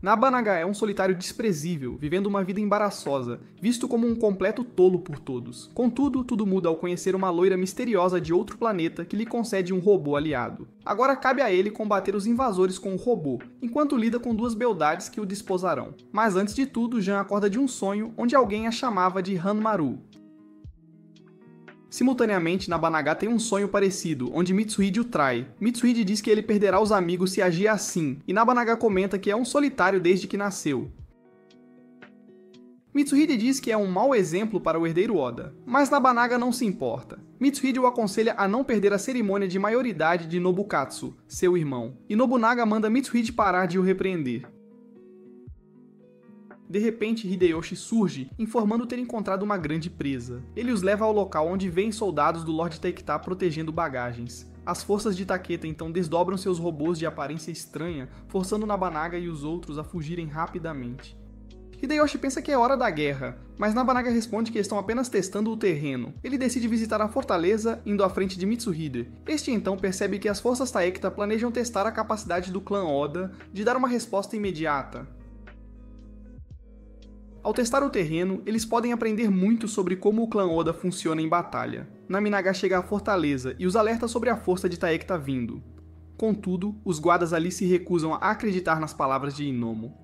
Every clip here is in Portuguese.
Nabanaga é um solitário desprezível, vivendo uma vida embaraçosa, visto como um completo tolo por todos. Contudo, tudo muda ao conhecer uma loira misteriosa de outro planeta que lhe concede um robô aliado. Agora cabe a ele combater os invasores com o robô, enquanto lida com duas beldades que o desposarão. Mas antes de tudo, Jean acorda de um sonho onde alguém a chamava de Hanmaru. Simultaneamente, Nabanaga tem um sonho parecido, onde Mitsuhide o trai. Mitsuhide diz que ele perderá os amigos se agir assim, e Nabanaga comenta que é um solitário desde que nasceu. Mitsuhide diz que é um mau exemplo para o herdeiro Oda, mas Nabanaga não se importa. Mitsuhide o aconselha a não perder a cerimônia de maioridade de Nobukatsu, seu irmão, e Nobunaga manda Mitsuhide parar de o repreender. De repente, Hideyoshi surge, informando ter encontrado uma grande presa. Ele os leva ao local onde vêem soldados do Lord Tekta protegendo bagagens. As forças de Taketa então desdobram seus robôs de aparência estranha, forçando Nabanaga e os outros a fugirem rapidamente. Hideyoshi pensa que é hora da guerra, mas Nabanaga responde que estão apenas testando o terreno. Ele decide visitar a fortaleza, indo à frente de Mitsuhide. Este então percebe que as forças Taketa planejam testar a capacidade do clã Oda de dar uma resposta imediata. Ao testar o terreno, eles podem aprender muito sobre como o clã Oda funciona em batalha. Naminaga chega à fortaleza e os alerta sobre a força de Taketa vindo. Contudo, os guardas ali se recusam a acreditar nas palavras de Inomo.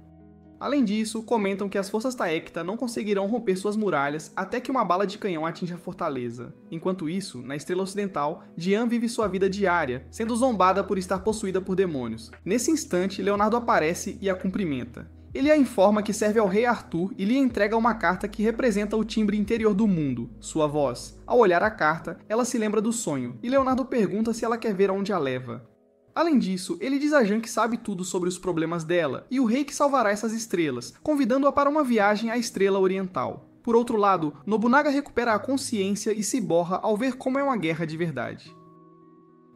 Além disso, comentam que as forças Taketa não conseguirão romper suas muralhas até que uma bala de canhão atinja a fortaleza. Enquanto isso, na Estrela Ocidental, Jian vive sua vida diária, sendo zombada por estar possuída por demônios. Nesse instante, Leonardo aparece e a cumprimenta. Ele a informa que serve ao rei Arthur e lhe entrega uma carta que representa o timbre interior do mundo, sua voz. Ao olhar a carta, ela se lembra do sonho, e Leonardo pergunta se ela quer ver aonde a leva. Além disso, ele diz a Jean que sabe tudo sobre os problemas dela, e o rei que salvará essas estrelas, convidando-a para uma viagem à Estrela Oriental. Por outro lado, Nobunaga recupera a consciência e se borra ao ver como é uma guerra de verdade.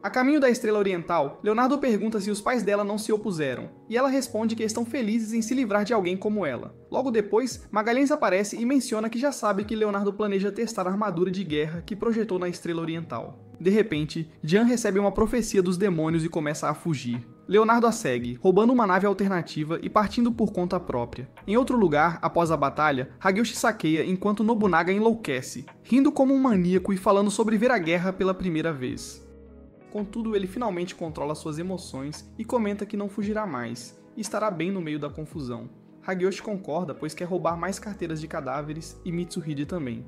A caminho da Estrela Oriental, Leonardo pergunta se os pais dela não se opuseram, e ela responde que estão felizes em se livrar de alguém como ela. Logo depois, Magalhães aparece e menciona que já sabe que Leonardo planeja testar a armadura de guerra que projetou na Estrela Oriental. De repente, Jean recebe uma profecia dos demônios e começa a fugir. Leonardo a segue, roubando uma nave alternativa e partindo por conta própria. Em outro lugar, após a batalha, Hageyoshi saqueia enquanto Nobunaga enlouquece, rindo como um maníaco e falando sobre ver a guerra pela primeira vez. Contudo, ele finalmente controla suas emoções e comenta que não fugirá mais, e estará bem no meio da confusão. Hageyoshi concorda, pois quer roubar mais carteiras de cadáveres, e Mitsuhide também.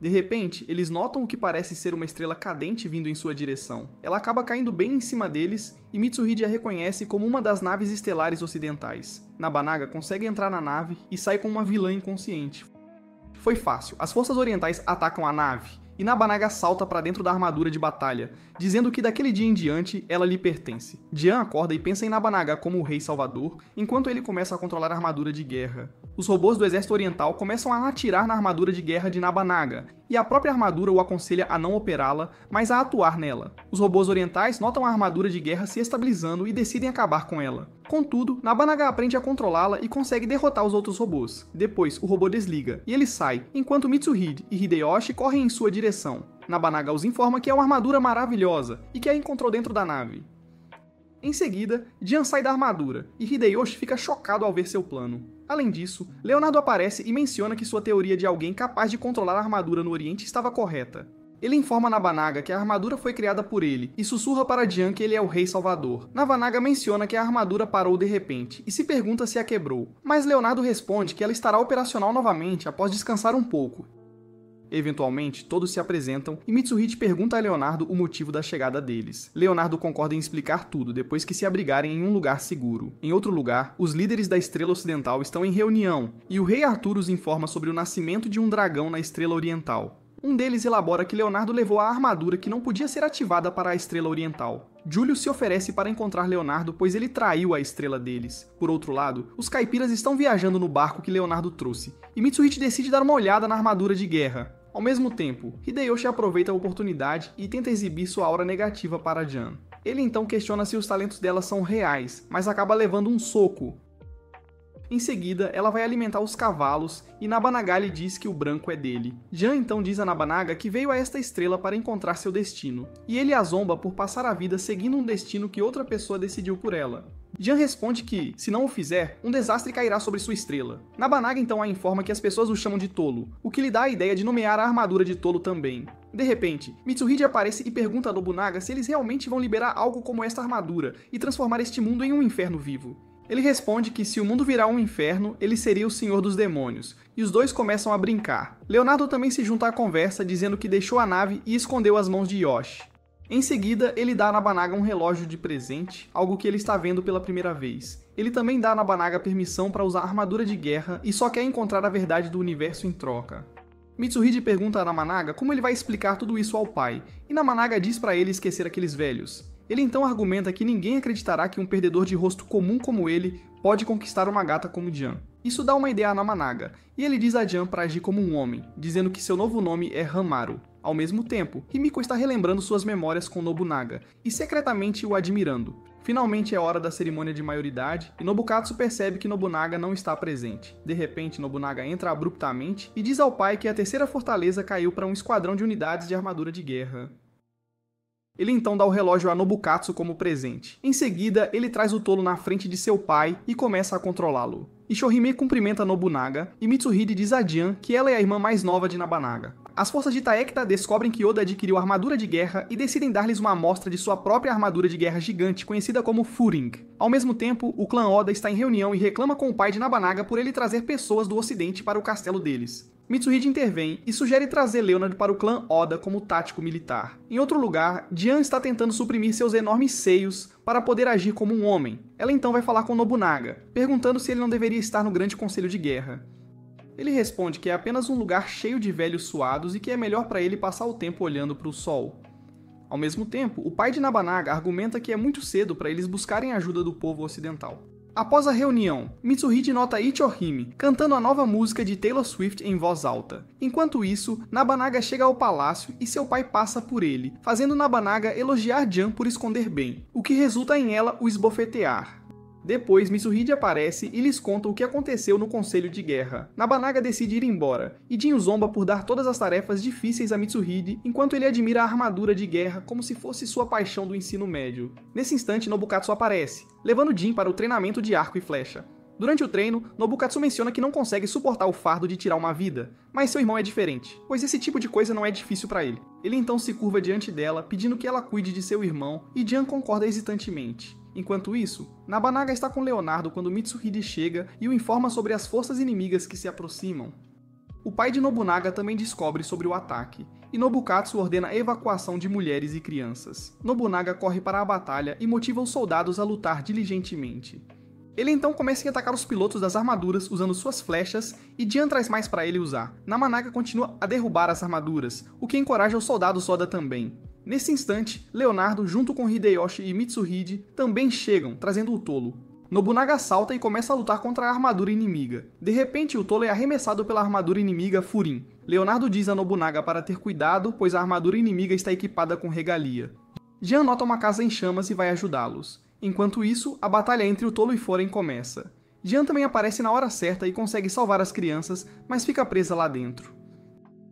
De repente, eles notam o que parece ser uma estrela cadente vindo em sua direção. Ela acaba caindo bem em cima deles, e Mitsuhide a reconhece como uma das naves estelares ocidentais. Nabanaga consegue entrar na nave e sai com uma vilã inconsciente. Foi fácil, as forças orientais atacam a nave, e Nabanaga salta para dentro da armadura de batalha, dizendo que daquele dia em diante ela lhe pertence. Jian acorda e pensa em Nabanaga como o rei salvador, enquanto ele começa a controlar a armadura de guerra. Os robôs do exército oriental começam a atirar na armadura de guerra de Nabanaga, e a própria armadura o aconselha a não operá-la, mas a atuar nela. Os robôs orientais notam a armadura de guerra se estabilizando e decidem acabar com ela. Contudo, Nabanaga aprende a controlá-la e consegue derrotar os outros robôs. Depois, o robô desliga, e ele sai, enquanto Mitsuhide e Hideyoshi correm em sua direção. Nabanaga os informa que é uma armadura maravilhosa, e que a encontrou dentro da nave. Em seguida, Jian sai da armadura, e Hideyoshi fica chocado ao ver seu plano. Além disso, Leonardo aparece e menciona que sua teoria de alguém capaz de controlar a armadura no Oriente estava correta. Ele informa Nabanaga que a armadura foi criada por ele, e sussurra para Jian que ele é o Rei Salvador. Nabanaga menciona que a armadura parou de repente, e se pergunta se a quebrou, mas Leonardo responde que ela estará operacional novamente após descansar um pouco. Eventualmente, todos se apresentam e Mitsuhide pergunta a Leonardo o motivo da chegada deles. Leonardo concorda em explicar tudo depois que se abrigarem em um lugar seguro. Em outro lugar, os líderes da Estrela Ocidental estão em reunião, e o rei Arthur os informa sobre o nascimento de um dragão na Estrela Oriental. Um deles elabora que Leonardo levou a armadura que não podia ser ativada para a Estrela Oriental. Julius se oferece para encontrar Leonardo, pois ele traiu a estrela deles. Por outro lado, os caipiras estão viajando no barco que Leonardo trouxe, e Mitsuhide decide dar uma olhada na armadura de guerra. Ao mesmo tempo, Hideyoshi aproveita a oportunidade e tenta exibir sua aura negativa para Jian. Ele então questiona se os talentos dela são reais, mas acaba levando um soco. Em seguida, ela vai alimentar os cavalos e Nabanaga lhe diz que o branco é dele. Jian então diz a Nabanaga que veio a esta estrela para encontrar seu destino, e ele a zomba por passar a vida seguindo um destino que outra pessoa decidiu por ela. Jian responde que, se não o fizer, um desastre cairá sobre sua estrela. Nabanaga então a informa que as pessoas o chamam de tolo, o que lhe dá a ideia de nomear a armadura de tolo também. De repente, Mitsuhide aparece e pergunta a Nobunaga se eles realmente vão liberar algo como esta armadura e transformar este mundo em um inferno vivo. Ele responde que se o mundo virar um inferno, ele seria o senhor dos demônios, e os dois começam a brincar. Leonardo também se junta à conversa dizendo que deixou a nave e escondeu as mãos de Yoshi. Em seguida, ele dá a Nabanaga um relógio de presente, algo que ele está vendo pela primeira vez. Ele também dá a Nabanaga permissão para usar armadura de guerra e só quer encontrar a verdade do universo em troca. Mitsuhide pergunta a Nabanaga como ele vai explicar tudo isso ao pai, e Nabanaga diz para ele esquecer aqueles velhos. Ele então argumenta que ninguém acreditará que um perdedor de rosto comum como ele pode conquistar uma gata como Jian. Isso dá uma ideia a Nabanaga, e ele diz a Jian para agir como um homem, dizendo que seu novo nome é Hamaru. Ao mesmo tempo, Himiko está relembrando suas memórias com Nobunaga, e secretamente o admirando. Finalmente é hora da cerimônia de maioridade, e Nobukatsu percebe que Nobunaga não está presente. De repente, Nobunaga entra abruptamente e diz ao pai que a terceira fortaleza caiu para um esquadrão de unidades de armadura de guerra. Ele então dá o relógio a Nobukatsu como presente. Em seguida, ele traz o tolo na frente de seu pai e começa a controlá-lo. Ishohime cumprimenta Nobunaga e Mitsuhide diz a Jian que ela é a irmã mais nova de Nabanaga. As forças de Taekta descobrem que Oda adquiriu armadura de guerra e decidem dar-lhes uma amostra de sua própria armadura de guerra gigante, conhecida como Furing. Ao mesmo tempo, o clã Oda está em reunião e reclama com o pai de Nabanaga por ele trazer pessoas do ocidente para o castelo deles. Mitsuhide intervém e sugere trazer Leonard para o clã Oda como tático militar. Em outro lugar, Jian está tentando suprimir seus enormes seios para poder agir como um homem. Ela então vai falar com Nobunaga, perguntando se ele não deveria estar no Grande Conselho de Guerra. Ele responde que é apenas um lugar cheio de velhos suados e que é melhor para ele passar o tempo olhando para o sol. Ao mesmo tempo, o pai de Nabanaga argumenta que é muito cedo para eles buscarem a ajuda do povo ocidental. Após a reunião, Mitsuhide nota Ichihime cantando a nova música de Taylor Swift em voz alta. Enquanto isso, Nabanaga chega ao palácio e seu pai passa por ele, fazendo Nabanaga elogiar Jian por esconder bem, o que resulta em ela o esbofetear. Depois, Mitsuhide aparece e lhes conta o que aconteceu no Conselho de Guerra. Nabanaga decide ir embora, e Jin o zomba por dar todas as tarefas difíceis a Mitsuhide, enquanto ele admira a armadura de guerra como se fosse sua paixão do ensino médio. Nesse instante, Nobukatsu aparece, levando Jin para o treinamento de arco e flecha. Durante o treino, Nobukatsu menciona que não consegue suportar o fardo de tirar uma vida, mas seu irmão é diferente, pois esse tipo de coisa não é difícil para ele. Ele então se curva diante dela, pedindo que ela cuide de seu irmão, e Jian concorda hesitantemente. Enquanto isso, Nabanaga está com Leonardo quando Mitsuhide chega e o informa sobre as forças inimigas que se aproximam. O pai de Nobunaga também descobre sobre o ataque, e Nobukatsu ordena a evacuação de mulheres e crianças. Nobunaga corre para a batalha e motiva os soldados a lutar diligentemente. Ele então começa a atacar os pilotos das armaduras usando suas flechas, e Jian traz mais para ele usar. Nabanaga continua a derrubar as armaduras, o que encoraja os soldados Oda também. Nesse instante, Leonardo, junto com Hideyoshi e Mitsuhide, também chegam, trazendo o tolo. Nobunaga salta e começa a lutar contra a armadura inimiga. De repente, o tolo é arremessado pela armadura inimiga Furin. Leonardo diz a Nobunaga para ter cuidado, pois a armadura inimiga está equipada com regalia. Jian nota uma casa em chamas e vai ajudá-los. Enquanto isso, a batalha entre o tolo e Foren começa. Jian também aparece na hora certa e consegue salvar as crianças, mas fica presa lá dentro.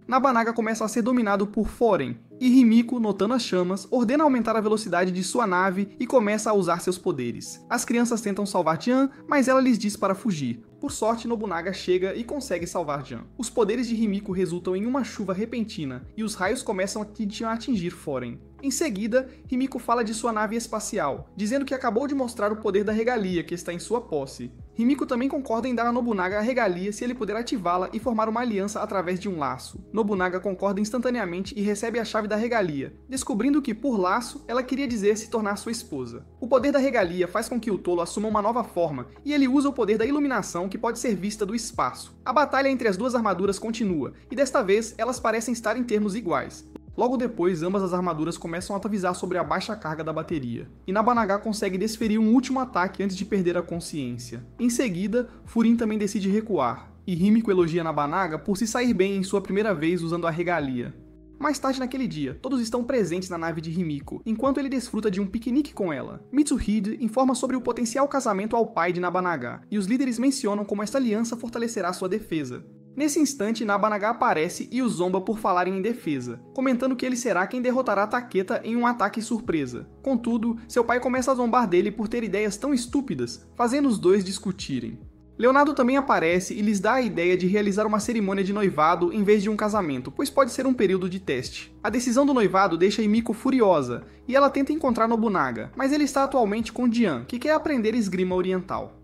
Nabanaga começa a ser dominado por Foren, e Himiko, notando as chamas, ordena aumentar a velocidade de sua nave e começa a usar seus poderes. As crianças tentam salvar Jian, mas ela lhes diz para fugir. Por sorte, Nobunaga chega e consegue salvar Jian. Os poderes de Himiko resultam em uma chuva repentina, e os raios começam a atingir Foren. Em seguida, Himiko fala de sua nave espacial, dizendo que acabou de mostrar o poder da regalia que está em sua posse. Himiko também concorda em dar a Nobunaga a regalia se ele puder ativá-la e formar uma aliança através de um laço. Nobunaga concorda instantaneamente e recebe a chave da regalia, descobrindo que, por laço, ela queria dizer se tornar sua esposa. O poder da regalia faz com que o tolo assuma uma nova forma, e ele usa o poder da iluminação que pode ser vista do espaço. A batalha entre as duas armaduras continua, e desta vez elas parecem estar em termos iguais. Logo depois, ambas as armaduras começam a avisar sobre a baixa carga da bateria, e Nabanaga consegue desferir um último ataque antes de perder a consciência. Em seguida, Furin também decide recuar, e Himiko elogia Nabanaga por se sair bem em sua primeira vez usando a regalia. Mais tarde naquele dia, todos estão presentes na nave de Himiko, enquanto ele desfruta de um piquenique com ela. Mitsuhide informa sobre o potencial casamento ao pai de Nabanaga, e os líderes mencionam como esta aliança fortalecerá sua defesa. Nesse instante, Nabanaga aparece e o zomba por falarem em defesa, comentando que ele será quem derrotará Takeda em um ataque surpresa. Contudo, seu pai começa a zombar dele por ter ideias tão estúpidas, fazendo os dois discutirem. Leonardo também aparece e lhes dá a ideia de realizar uma cerimônia de noivado em vez de um casamento, pois pode ser um período de teste. A decisão do noivado deixa Himiko furiosa, e ela tenta encontrar Nobunaga, mas ele está atualmente com Jian, que quer aprender esgrima oriental.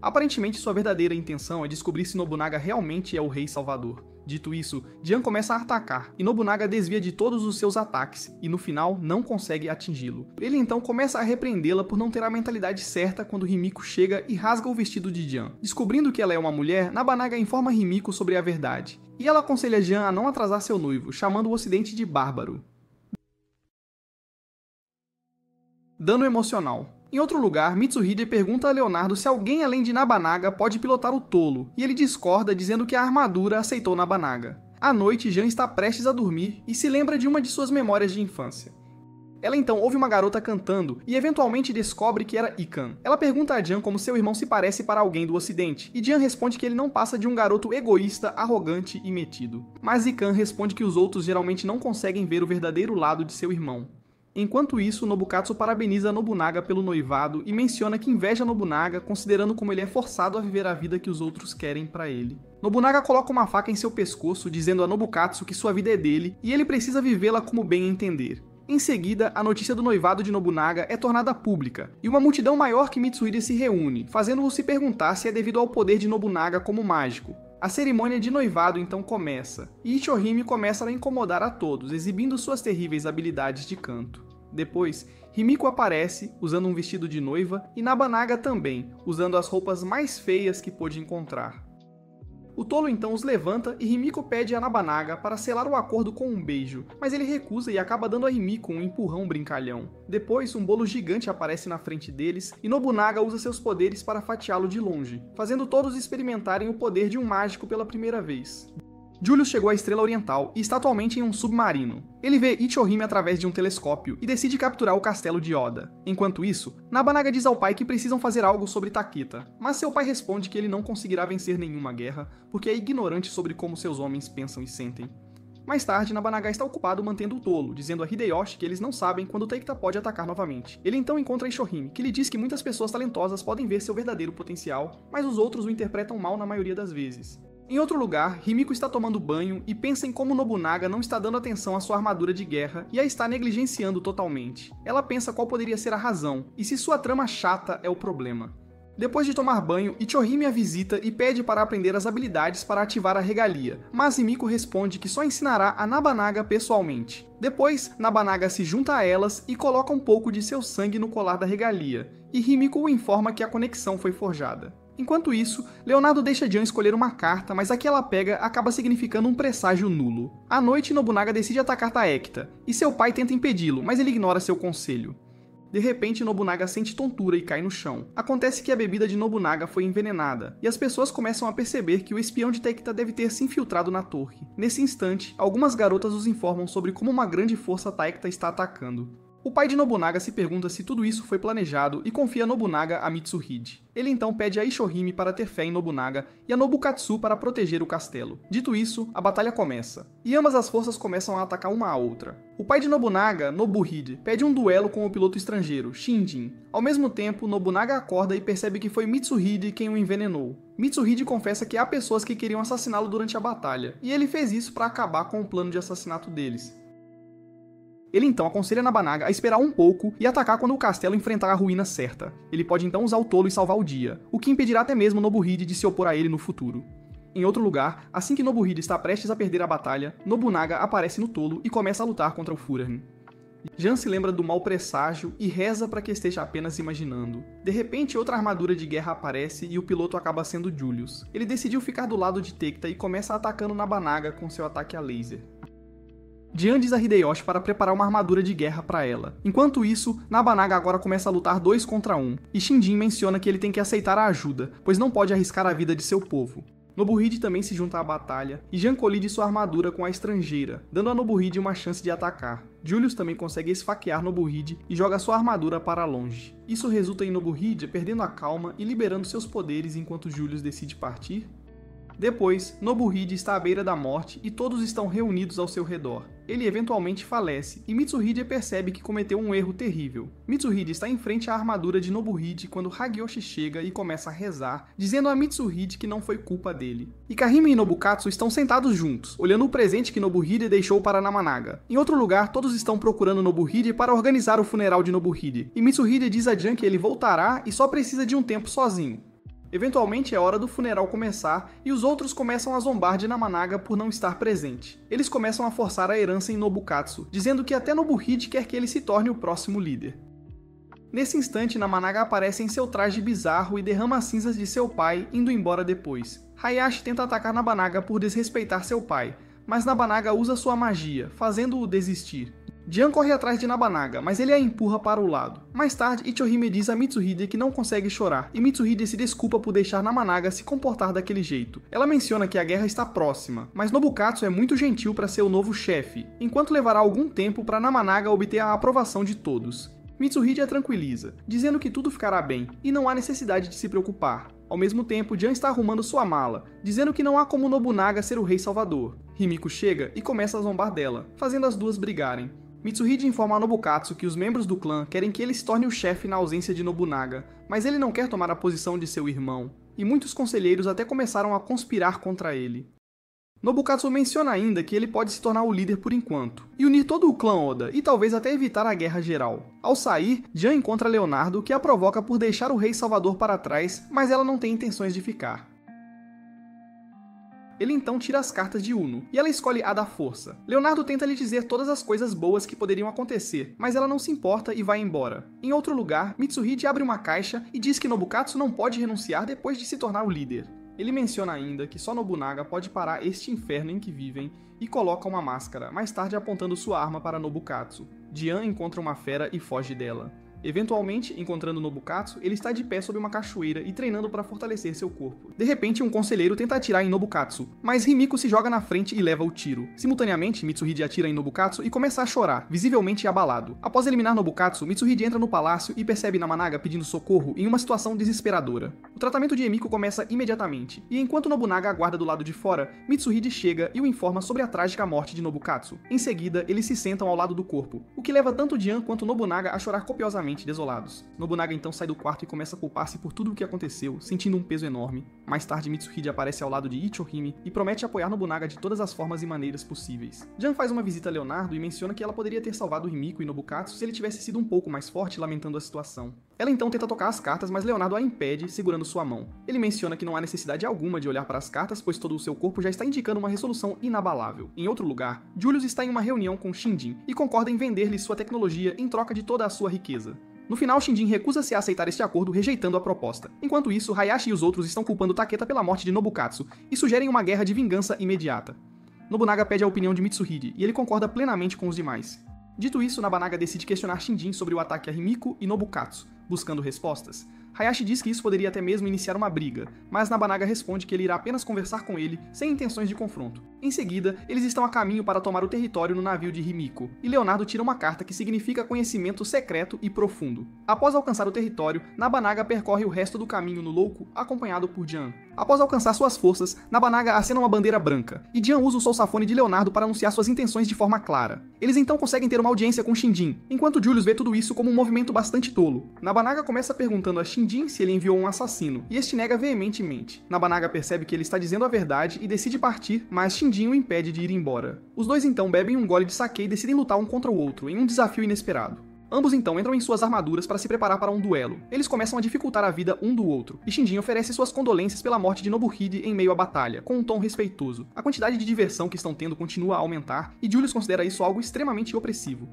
Aparentemente, sua verdadeira intenção é descobrir se Nobunaga realmente é o rei salvador. Dito isso, Jian começa a atacar, e Nobunaga desvia de todos os seus ataques, e no final não consegue atingi-lo. Ele então começa a repreendê-la por não ter a mentalidade certa quando Himiko chega e rasga o vestido de Jian. Descobrindo que ela é uma mulher, Nabanaga informa Himiko sobre a verdade, e ela aconselha Jian a não atrasar seu noivo, chamando o ocidente de bárbaro. Dano emocional. Em outro lugar, Mitsuhide pergunta a Leonardo se alguém além de Nabanaga pode pilotar o tolo, e ele discorda dizendo que a armadura aceitou Nabanaga. À noite, Jian está prestes a dormir e se lembra de uma de suas memórias de infância. Ela então ouve uma garota cantando e eventualmente descobre que era Ikan. Ela pergunta a Jian como seu irmão se parece para alguém do ocidente, e Jian responde que ele não passa de um garoto egoísta, arrogante e metido. Mas Ikan responde que os outros geralmente não conseguem ver o verdadeiro lado de seu irmão. Enquanto isso, Nobukatsu parabeniza Nobunaga pelo noivado e menciona que inveja Nobunaga, considerando como ele é forçado a viver a vida que os outros querem pra ele. Nobunaga coloca uma faca em seu pescoço, dizendo a Nobukatsu que sua vida é dele e ele precisa vivê-la como bem entender. Em seguida, a notícia do noivado de Nobunaga é tornada pública, e uma multidão maior que Mitsuhide se reúne, fazendo-o se perguntar se é devido ao poder de Nobunaga como mágico. A cerimônia de noivado então começa, e Ichohime começa a incomodar a todos, exibindo suas terríveis habilidades de canto. Depois, Himiko aparece, usando um vestido de noiva, e Nabanaga também, usando as roupas mais feias que pôde encontrar. O tolo então os levanta e Himiko pede a Nabanaga para selar o acordo com um beijo, mas ele recusa e acaba dando a Himiko um empurrão brincalhão. Depois, um bolo gigante aparece na frente deles e Nobunaga usa seus poderes para fatiá-lo de longe, fazendo todos experimentarem o poder de um mágico pela primeira vez. Julius chegou à Estrela Oriental e está atualmente em um submarino. Ele vê Ichohime através de um telescópio e decide capturar o castelo de Oda. Enquanto isso, Nabanaga diz ao pai que precisam fazer algo sobre Takeda, mas seu pai responde que ele não conseguirá vencer nenhuma guerra, porque é ignorante sobre como seus homens pensam e sentem. Mais tarde, Nabanaga está ocupado mantendo o tolo, dizendo a Hideyoshi que eles não sabem quando Takeda pode atacar novamente. Ele então encontra Ichohime, que lhe diz que muitas pessoas talentosas podem ver seu verdadeiro potencial, mas os outros o interpretam mal na maioria das vezes. Em outro lugar, Himiko está tomando banho e pensa em como Nobunaga não está dando atenção à sua armadura de guerra e a está negligenciando totalmente. Ela pensa qual poderia ser a razão, e se sua trama chata é o problema. Depois de tomar banho, Ichohime a visita e pede para aprender as habilidades para ativar a regalia, mas Himiko responde que só ensinará a Nabanaga pessoalmente. Depois, Nabanaga se junta a elas e coloca um pouco de seu sangue no colar da regalia, e Himiko o informa que a conexão foi forjada. Enquanto isso, Leonardo deixa Jian escolher uma carta, mas a que ela pega acaba significando um presságio nulo. À noite, Nobunaga decide atacar Takeda, e seu pai tenta impedi-lo, mas ele ignora seu conselho. De repente, Nobunaga sente tontura e cai no chão. Acontece que a bebida de Nobunaga foi envenenada, e as pessoas começam a perceber que o espião de Takeda deve ter se infiltrado na torre. Nesse instante, algumas garotas os informam sobre como uma grande força Takeda está atacando. O pai de Nobunaga se pergunta se tudo isso foi planejado e confia Nobunaga a Mitsuhide. Ele então pede a Ichohime para ter fé em Nobunaga e a Nobukatsu para proteger o castelo. Dito isso, a batalha começa, e ambas as forças começam a atacar uma a outra. O pai de Nobunaga, Nobuhide, pede um duelo com o piloto estrangeiro, Shinjin. Ao mesmo tempo, Nobunaga acorda e percebe que foi Mitsuhide quem o envenenou. Mitsuhide confessa que há pessoas que queriam assassiná-lo durante a batalha, e ele fez isso para acabar com o plano de assassinato deles. Ele então aconselha Nabanaga a esperar um pouco e atacar quando o castelo enfrentar a ruína certa. Ele pode então usar o tolo e salvar o dia, o que impedirá até mesmo Nobuhide de se opor a ele no futuro. Em outro lugar, assim que Nobuhide está prestes a perder a batalha, Nobunaga aparece no tolo e começa a lutar contra o Führer. Jian se lembra do mau presságio e reza para que esteja apenas imaginando. De repente, outra armadura de guerra aparece e o piloto acaba sendo Julius. Ele decidiu ficar do lado de Takeda e começa atacando Nabanaga com seu ataque a laser. Jian diz a Hideyoshi para preparar uma armadura de guerra para ela. Enquanto isso, Nabanaga agora começa a lutar 2 contra 1, e Shinjin menciona que ele tem que aceitar a ajuda, pois não pode arriscar a vida de seu povo. Nobuhide também se junta à batalha, e Jian colide sua armadura com a estrangeira, dando a Nobuhide uma chance de atacar. Julius também consegue esfaquear Nobuhide e joga sua armadura para longe. Isso resulta em Nobuhide perdendo a calma e liberando seus poderes enquanto Julius decide partir. Depois, Nobuhide está à beira da morte e todos estão reunidos ao seu redor. Ele eventualmente falece e Mitsuhide percebe que cometeu um erro terrível. Mitsuhide está em frente à armadura de Nobuhide quando Hagiyoshi chega e começa a rezar, dizendo a Mitsuhide que não foi culpa dele. Ikahime e Nobukatsu estão sentados juntos, olhando o presente que Nobuhide deixou para Namanaga. Em outro lugar, todos estão procurando Nobuhide para organizar o funeral de Nobuhide, e Mitsuhide diz a Jan que ele voltará e só precisa de um tempo sozinho. Eventualmente é hora do funeral começar e os outros começam a zombar de Namanaga por não estar presente. Eles começam a forçar a herança em Nobukatsu, dizendo que até Nobuhide quer que ele se torne o próximo líder. Nesse instante, Namanaga aparece em seu traje bizarro e derrama as cinzas de seu pai, indo embora depois. Hayashi tenta atacar Namanaga por desrespeitar seu pai, mas Namanaga usa sua magia, fazendo-o desistir. Jan corre atrás de Namanaga, mas ele a empurra para o lado. Mais tarde, Ichohime diz a Mitsuhide que não consegue chorar, e Mitsuhide se desculpa por deixar Namanaga se comportar daquele jeito. Ela menciona que a guerra está próxima, mas Nobukatsu é muito gentil para ser o novo chefe, enquanto levará algum tempo para Namanaga obter a aprovação de todos. Mitsuhide a tranquiliza, dizendo que tudo ficará bem, e não há necessidade de se preocupar. Ao mesmo tempo, Jan está arrumando sua mala, dizendo que não há como Nobunaga ser o rei salvador. Himiko chega e começa a zombar dela, fazendo as duas brigarem. Mitsuhide informa a Nobukatsu que os membros do clã querem que ele se torne o chefe na ausência de Nobunaga, mas ele não quer tomar a posição de seu irmão, e muitos conselheiros até começaram a conspirar contra ele. Nobukatsu menciona ainda que ele pode se tornar o líder por enquanto, e unir todo o clã Oda, e talvez até evitar a guerra geral. Ao sair, Jan encontra Leonardo, que a provoca por deixar o rei salvador para trás, mas ela não tem intenções de ficar. Ele então tira as cartas de Uno, e ela escolhe a da força. Leonardo tenta lhe dizer todas as coisas boas que poderiam acontecer, mas ela não se importa e vai embora. Em outro lugar, Mitsuhide abre uma caixa e diz que Nobukatsu não pode renunciar depois de se tornar o líder. Ele menciona ainda que só Nobunaga pode parar este inferno em que vivem e coloca uma máscara, mais tarde apontando sua arma para Nobukatsu. Jian encontra uma fera e foge dela. Eventualmente, encontrando Nobukatsu, ele está de pé sob uma cachoeira e treinando para fortalecer seu corpo. De repente, um conselheiro tenta atirar em Nobukatsu, mas Himiko se joga na frente e leva o tiro. Simultaneamente, Mitsuhide atira em Nobukatsu e começa a chorar, visivelmente abalado. Após eliminar Nobukatsu, Mitsuhide entra no palácio e percebe Namanaga pedindo socorro em uma situação desesperadora. O tratamento de Himiko começa imediatamente, e enquanto Nobunaga aguarda do lado de fora, Mitsuhide chega e o informa sobre a trágica morte de Nobukatsu. Em seguida, eles se sentam ao lado do corpo, o que leva tanto Jian quanto Nobunaga a chorar copiosamente desolados. Nobunaga então sai do quarto e começa a culpar-se por tudo o que aconteceu, sentindo um peso enorme. Mais tarde, Mitsuhide aparece ao lado de Ichohime e promete apoiar Nobunaga de todas as formas e maneiras possíveis. Jan faz uma visita a Leonardo e menciona que ela poderia ter salvado Himiko e Nobukatsu se ele tivesse sido um pouco mais forte, lamentando a situação. Ela então tenta tocar as cartas, mas Leonardo a impede, segurando sua mão. Ele menciona que não há necessidade alguma de olhar para as cartas, pois todo o seu corpo já está indicando uma resolução inabalável. Em outro lugar, Julius está em uma reunião com Shinjin e concorda em vender-lhe sua tecnologia em troca de toda a sua riqueza. No final, Shinjin recusa-se a aceitar este acordo, rejeitando a proposta. Enquanto isso, Hayashi e os outros estão culpando Takeda pela morte de Nobukatsu e sugerem uma guerra de vingança imediata. Nobunaga pede a opinião de Mitsuhide, e ele concorda plenamente com os demais. Dito isso, Nobunaga decide questionar Shinjin sobre o ataque a Himiko e Nobukatsu, buscando respostas. Hayashi diz que isso poderia até mesmo iniciar uma briga, mas Nobunaga responde que ele irá apenas conversar com ele, sem intenções de confronto. Em seguida, eles estão a caminho para tomar o território no navio de Himiko, e Leonardo tira uma carta que significa conhecimento secreto e profundo. Após alcançar o território, Nobunaga percorre o resto do caminho no louco, acompanhado por Jan. Após alcançar suas forças, Nobunaga acena uma bandeira branca, e Jan usa o solsafone de Leonardo para anunciar suas intenções de forma clara. Eles então conseguem ter uma audiência com Shinjin, enquanto Julius vê tudo isso como um movimento bastante tolo. Nobunaga começa perguntando a Shinjin se ele enviou um assassino, e este nega veementemente. Nobunaga percebe que ele está dizendo a verdade e decide partir, mas Shinjin o impede de ir embora. Os dois então bebem um gole de sake e decidem lutar um contra o outro, em um desafio inesperado. Ambos então entram em suas armaduras para se preparar para um duelo. Eles começam a dificultar a vida um do outro, e Shinjin oferece suas condolências pela morte de Nobuhide em meio à batalha, com um tom respeitoso. A quantidade de diversão que estão tendo continua a aumentar, e Julius considera isso algo extremamente opressivo.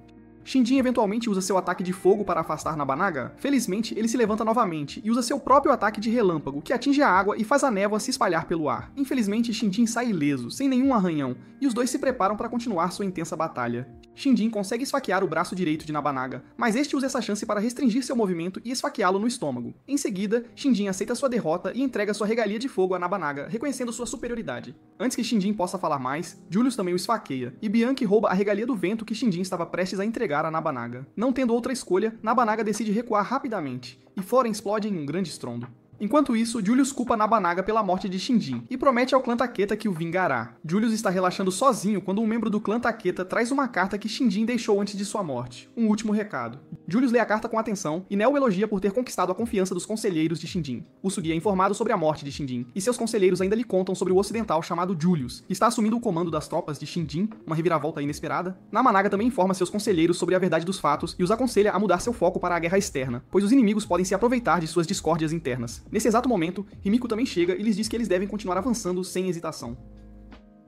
Shinjin eventualmente usa seu ataque de fogo para afastar Nobunaga. Felizmente, ele se levanta novamente e usa seu próprio ataque de relâmpago, que atinge a água e faz a névoa se espalhar pelo ar. Infelizmente, Shinjin sai ileso, sem nenhum arranhão, e os dois se preparam para continuar sua intensa batalha. Shinjin consegue esfaquear o braço direito de Nobunaga, mas este usa essa chance para restringir seu movimento e esfaqueá-lo no estômago. Em seguida, Shinjin aceita sua derrota e entrega sua regalia de fogo a Nobunaga, reconhecendo sua superioridade. Antes que Shinjin possa falar mais, Julius também o esfaqueia, e Bianchi rouba a regalia do vento que Shinjin estava prestes a entregar a Nobunaga. Não tendo outra escolha, Nobunaga decide recuar rapidamente, e Foren explode em um grande estrondo. Enquanto isso, Julius culpa Nabanaga pela morte de Shinjin e promete ao clã Takeda que o vingará. Julius está relaxando sozinho quando um membro do clã Takeda traz uma carta que Shinjin deixou antes de sua morte. Um último recado. Julius lê a carta com atenção e Neo elogia por ter conquistado a confiança dos conselheiros de Shinjin. Usugi é informado sobre a morte de Shinjin e seus conselheiros ainda lhe contam sobre o ocidental chamado Julius, que está assumindo o comando das tropas de Shinjin, uma reviravolta inesperada. Nabanaga também informa seus conselheiros sobre a verdade dos fatos e os aconselha a mudar seu foco para a guerra externa, pois os inimigos podem se aproveitar de suas discórdias internas. Nesse exato momento, Himiko também chega e lhes diz que eles devem continuar avançando sem hesitação.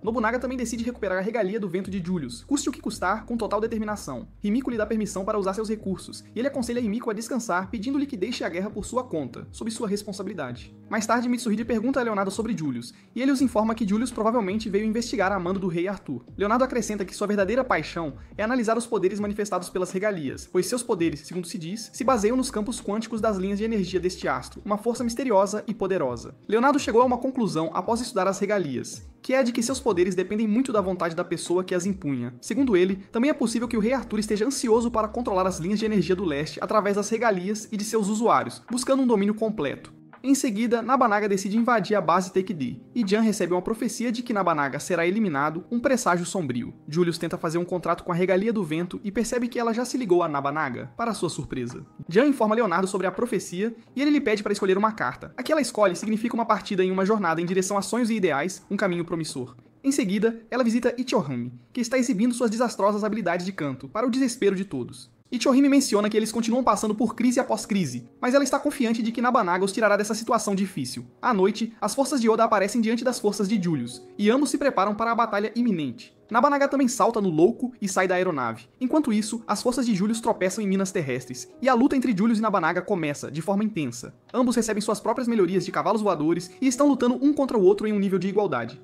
Nobunaga também decide recuperar a regalia do vento de Julius, custe o que custar, com total determinação. Himiko lhe dá permissão para usar seus recursos, e ele aconselha Himiko a descansar, pedindo-lhe que deixe a guerra por sua conta, sob sua responsabilidade. Mais tarde, Mitsuhide pergunta a Leonardo sobre Julius, e ele os informa que Julius provavelmente veio investigar a mando do rei Arthur. Leonardo acrescenta que sua verdadeira paixão é analisar os poderes manifestados pelas regalias, pois seus poderes, segundo se diz, se baseiam nos campos quânticos das linhas de energia deste astro, uma força misteriosa e poderosa. Leonardo chegou a uma conclusão após estudar as regalias, que é a de que seus poderes dependem muito da vontade da pessoa que as impunha. Segundo ele, também é possível que o rei Arthur esteja ansioso para controlar as linhas de energia do leste através das regalias e de seus usuários, buscando um domínio completo. Em seguida, Nabanaga decide invadir a base Take-D, e Jian recebe uma profecia de que Nabanaga será eliminado, um presságio sombrio. Julius tenta fazer um contrato com a Regalia do Vento e percebe que ela já se ligou a Nabanaga, para sua surpresa. Jian informa Leonardo sobre a profecia e ele lhe pede para escolher uma carta. A que ela escolhe significa uma partida em uma jornada em direção a sonhos e ideais, um caminho promissor. Em seguida, ela visita Ichohime, que está exibindo suas desastrosas habilidades de canto, para o desespero de todos. Ichohime menciona que eles continuam passando por crise após crise, mas ela está confiante de que Nabanaga os tirará dessa situação difícil. À noite, as forças de Oda aparecem diante das forças de Julius, e ambos se preparam para a batalha iminente. Nabanaga também salta no louco e sai da aeronave. Enquanto isso, as forças de Julius tropeçam em minas terrestres, e a luta entre Julius e Nabanaga começa, de forma intensa. Ambos recebem suas próprias melhorias de cavalos voadores e estão lutando um contra o outro em um nível de igualdade.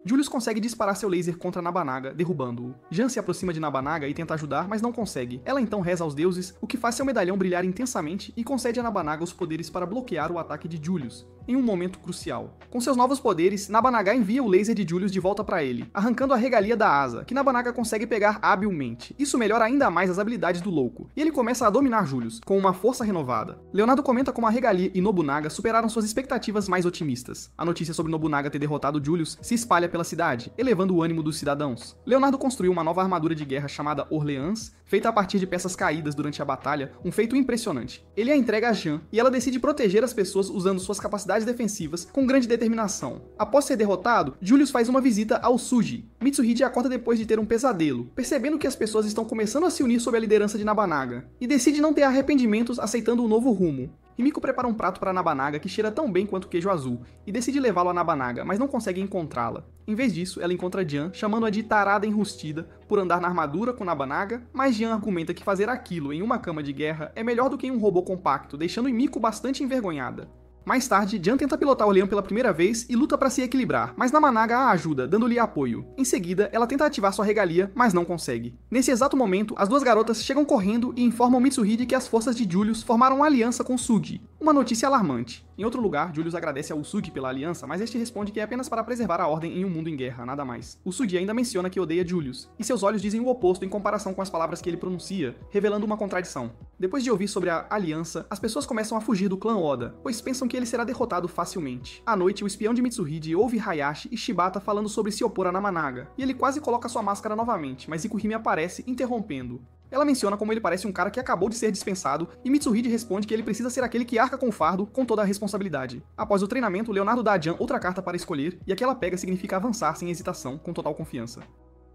Julius consegue disparar seu laser contra Nabanaga, derrubando-o. Jian se aproxima de Nabanaga e tenta ajudar, mas não consegue. Ela então reza aos deuses, o que faz seu medalhão brilhar intensamente e concede a Nabanaga os poderes para bloquear o ataque de Julius, em um momento crucial. Com seus novos poderes, Nabanaga envia o laser de Julius de volta para ele, arrancando a regalia da asa, que Nabanaga consegue pegar habilmente. Isso melhora ainda mais as habilidades do louco, e ele começa a dominar Julius, com uma força renovada. Leonardo comenta como a regalia e Nobunaga superaram suas expectativas mais otimistas. A notícia sobre Nobunaga ter derrotado Julius se espalha pela cidade, elevando o ânimo dos cidadãos. Leonardo construiu uma nova armadura de guerra chamada Orleans, feita a partir de peças caídas durante a batalha, um feito impressionante. Ele a entrega a Jian, e ela decide proteger as pessoas usando suas capacidades defensivas com grande determinação. Após ser derrotado, Julius faz uma visita ao Suji. Mitsuhide acorda depois de ter um pesadelo, percebendo que as pessoas estão começando a se unir sob a liderança de Nabanaga, e decide não ter arrependimentos aceitando um novo rumo. Himiko prepara um prato para Nabanaga que cheira tão bem quanto queijo azul, e decide levá-lo a Nabanaga, mas não consegue encontrá-la. Em vez disso, ela encontra Jian, chamando-a de tarada enrustida por andar na armadura com Nabanaga, mas Jian argumenta que fazer aquilo em uma cama de guerra é melhor do que em um robô compacto, deixando Himiko bastante envergonhada. Mais tarde, Jian tenta pilotar o leão pela primeira vez e luta para se equilibrar, mas Nabanaga a ajuda, dando-lhe apoio. Em seguida, ela tenta ativar sua regalia, mas não consegue. Nesse exato momento, as duas garotas chegam correndo e informam Mitsuhide que as forças de Julius formaram uma aliança com Sugi. Uma notícia alarmante. Em outro lugar, Julius agradece ao Sugi pela aliança, mas este responde que é apenas para preservar a ordem em um mundo em guerra, nada mais. O Sugi ainda menciona que odeia Julius, e seus olhos dizem o oposto em comparação com as palavras que ele pronuncia, revelando uma contradição. Depois de ouvir sobre a aliança, as pessoas começam a fugir do clã Oda, pois pensam que ele será derrotado facilmente. À noite, o espião de Mitsuhide ouve Hayashi e Shibata falando sobre se opor a Nabanaga, e ele quase coloca sua máscara novamente, mas Ikuhime aparece, interrompendo. Ela menciona como ele parece um cara que acabou de ser dispensado, e Mitsuhide responde que ele precisa ser aquele que arca com o fardo com toda a responsabilidade. Após o treinamento, Leonardo dá a Jian outra carta para escolher, e a que ela pega significa avançar sem hesitação, com total confiança.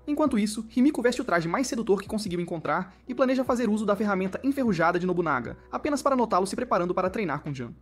Enquanto isso, Himiko veste o traje mais sedutor que conseguiu encontrar e planeja fazer uso da ferramenta enferrujada de Nobunaga, apenas para notá-lo se preparando para treinar com Jian.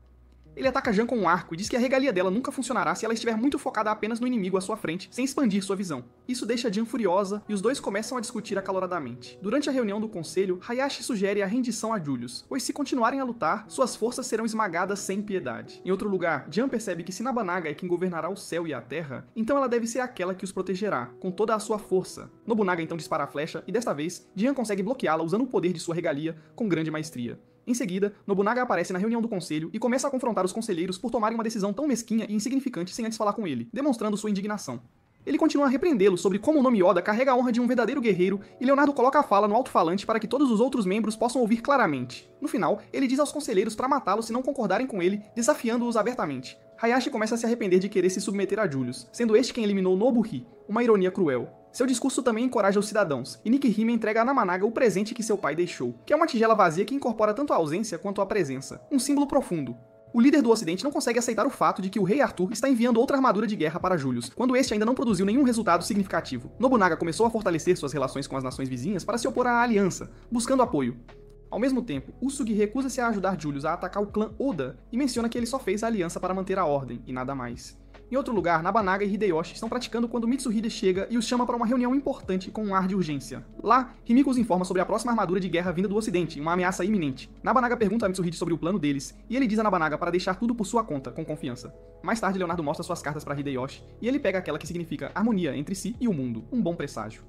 Ele ataca Jian com um arco e diz que a regalia dela nunca funcionará se ela estiver muito focada apenas no inimigo à sua frente, sem expandir sua visão. Isso deixa Jian furiosa e os dois começam a discutir acaloradamente. Durante a reunião do conselho, Hayashi sugere a rendição a Julius, pois se continuarem a lutar, suas forças serão esmagadas sem piedade. Em outro lugar, Jian percebe que se Nabanaga é quem governará o céu e a terra, então ela deve ser aquela que os protegerá, com toda a sua força. Nobunaga então dispara a flecha e desta vez, Jian consegue bloqueá-la usando o poder de sua regalia com grande maestria. Em seguida, Nobunaga aparece na reunião do conselho e começa a confrontar os conselheiros por tomarem uma decisão tão mesquinha e insignificante sem antes falar com ele, demonstrando sua indignação. Ele continua a repreendê-lo sobre como o nome Oda carrega a honra de um verdadeiro guerreiro, e Leonardo coloca a fala no alto-falante para que todos os outros membros possam ouvir claramente. No final, ele diz aos conselheiros para matá-lo se não concordarem com ele, desafiando-os abertamente. Hayashi começa a se arrepender de querer se submeter a Julius, sendo este quem eliminou Nobuhi, uma ironia cruel. Seu discurso também encoraja os cidadãos, e Nikihime entrega a Namanaga o presente que seu pai deixou, que é uma tigela vazia que incorpora tanto a ausência quanto a presença, um símbolo profundo. O líder do ocidente não consegue aceitar o fato de que o rei Arthur está enviando outra armadura de guerra para Julius, quando este ainda não produziu nenhum resultado significativo. Nobunaga começou a fortalecer suas relações com as nações vizinhas para se opor à aliança, buscando apoio. Ao mesmo tempo, Usugi recusa-se a ajudar Julius a atacar o clã Oda e menciona que ele só fez a aliança para manter a ordem, e nada mais. Em outro lugar, Nabanaga e Hideyoshi estão praticando quando Mitsuhide chega e os chama para uma reunião importante com um ar de urgência. Lá, Himiko os informa sobre a próxima armadura de guerra vinda do ocidente, uma ameaça iminente. Nabanaga pergunta a Mitsuhide sobre o plano deles, e ele diz a Nabanaga para deixar tudo por sua conta, com confiança. Mais tarde, Leonardo mostra suas cartas para Hideyoshi, e ele pega aquela que significa harmonia entre si e o mundo, um bom presságio.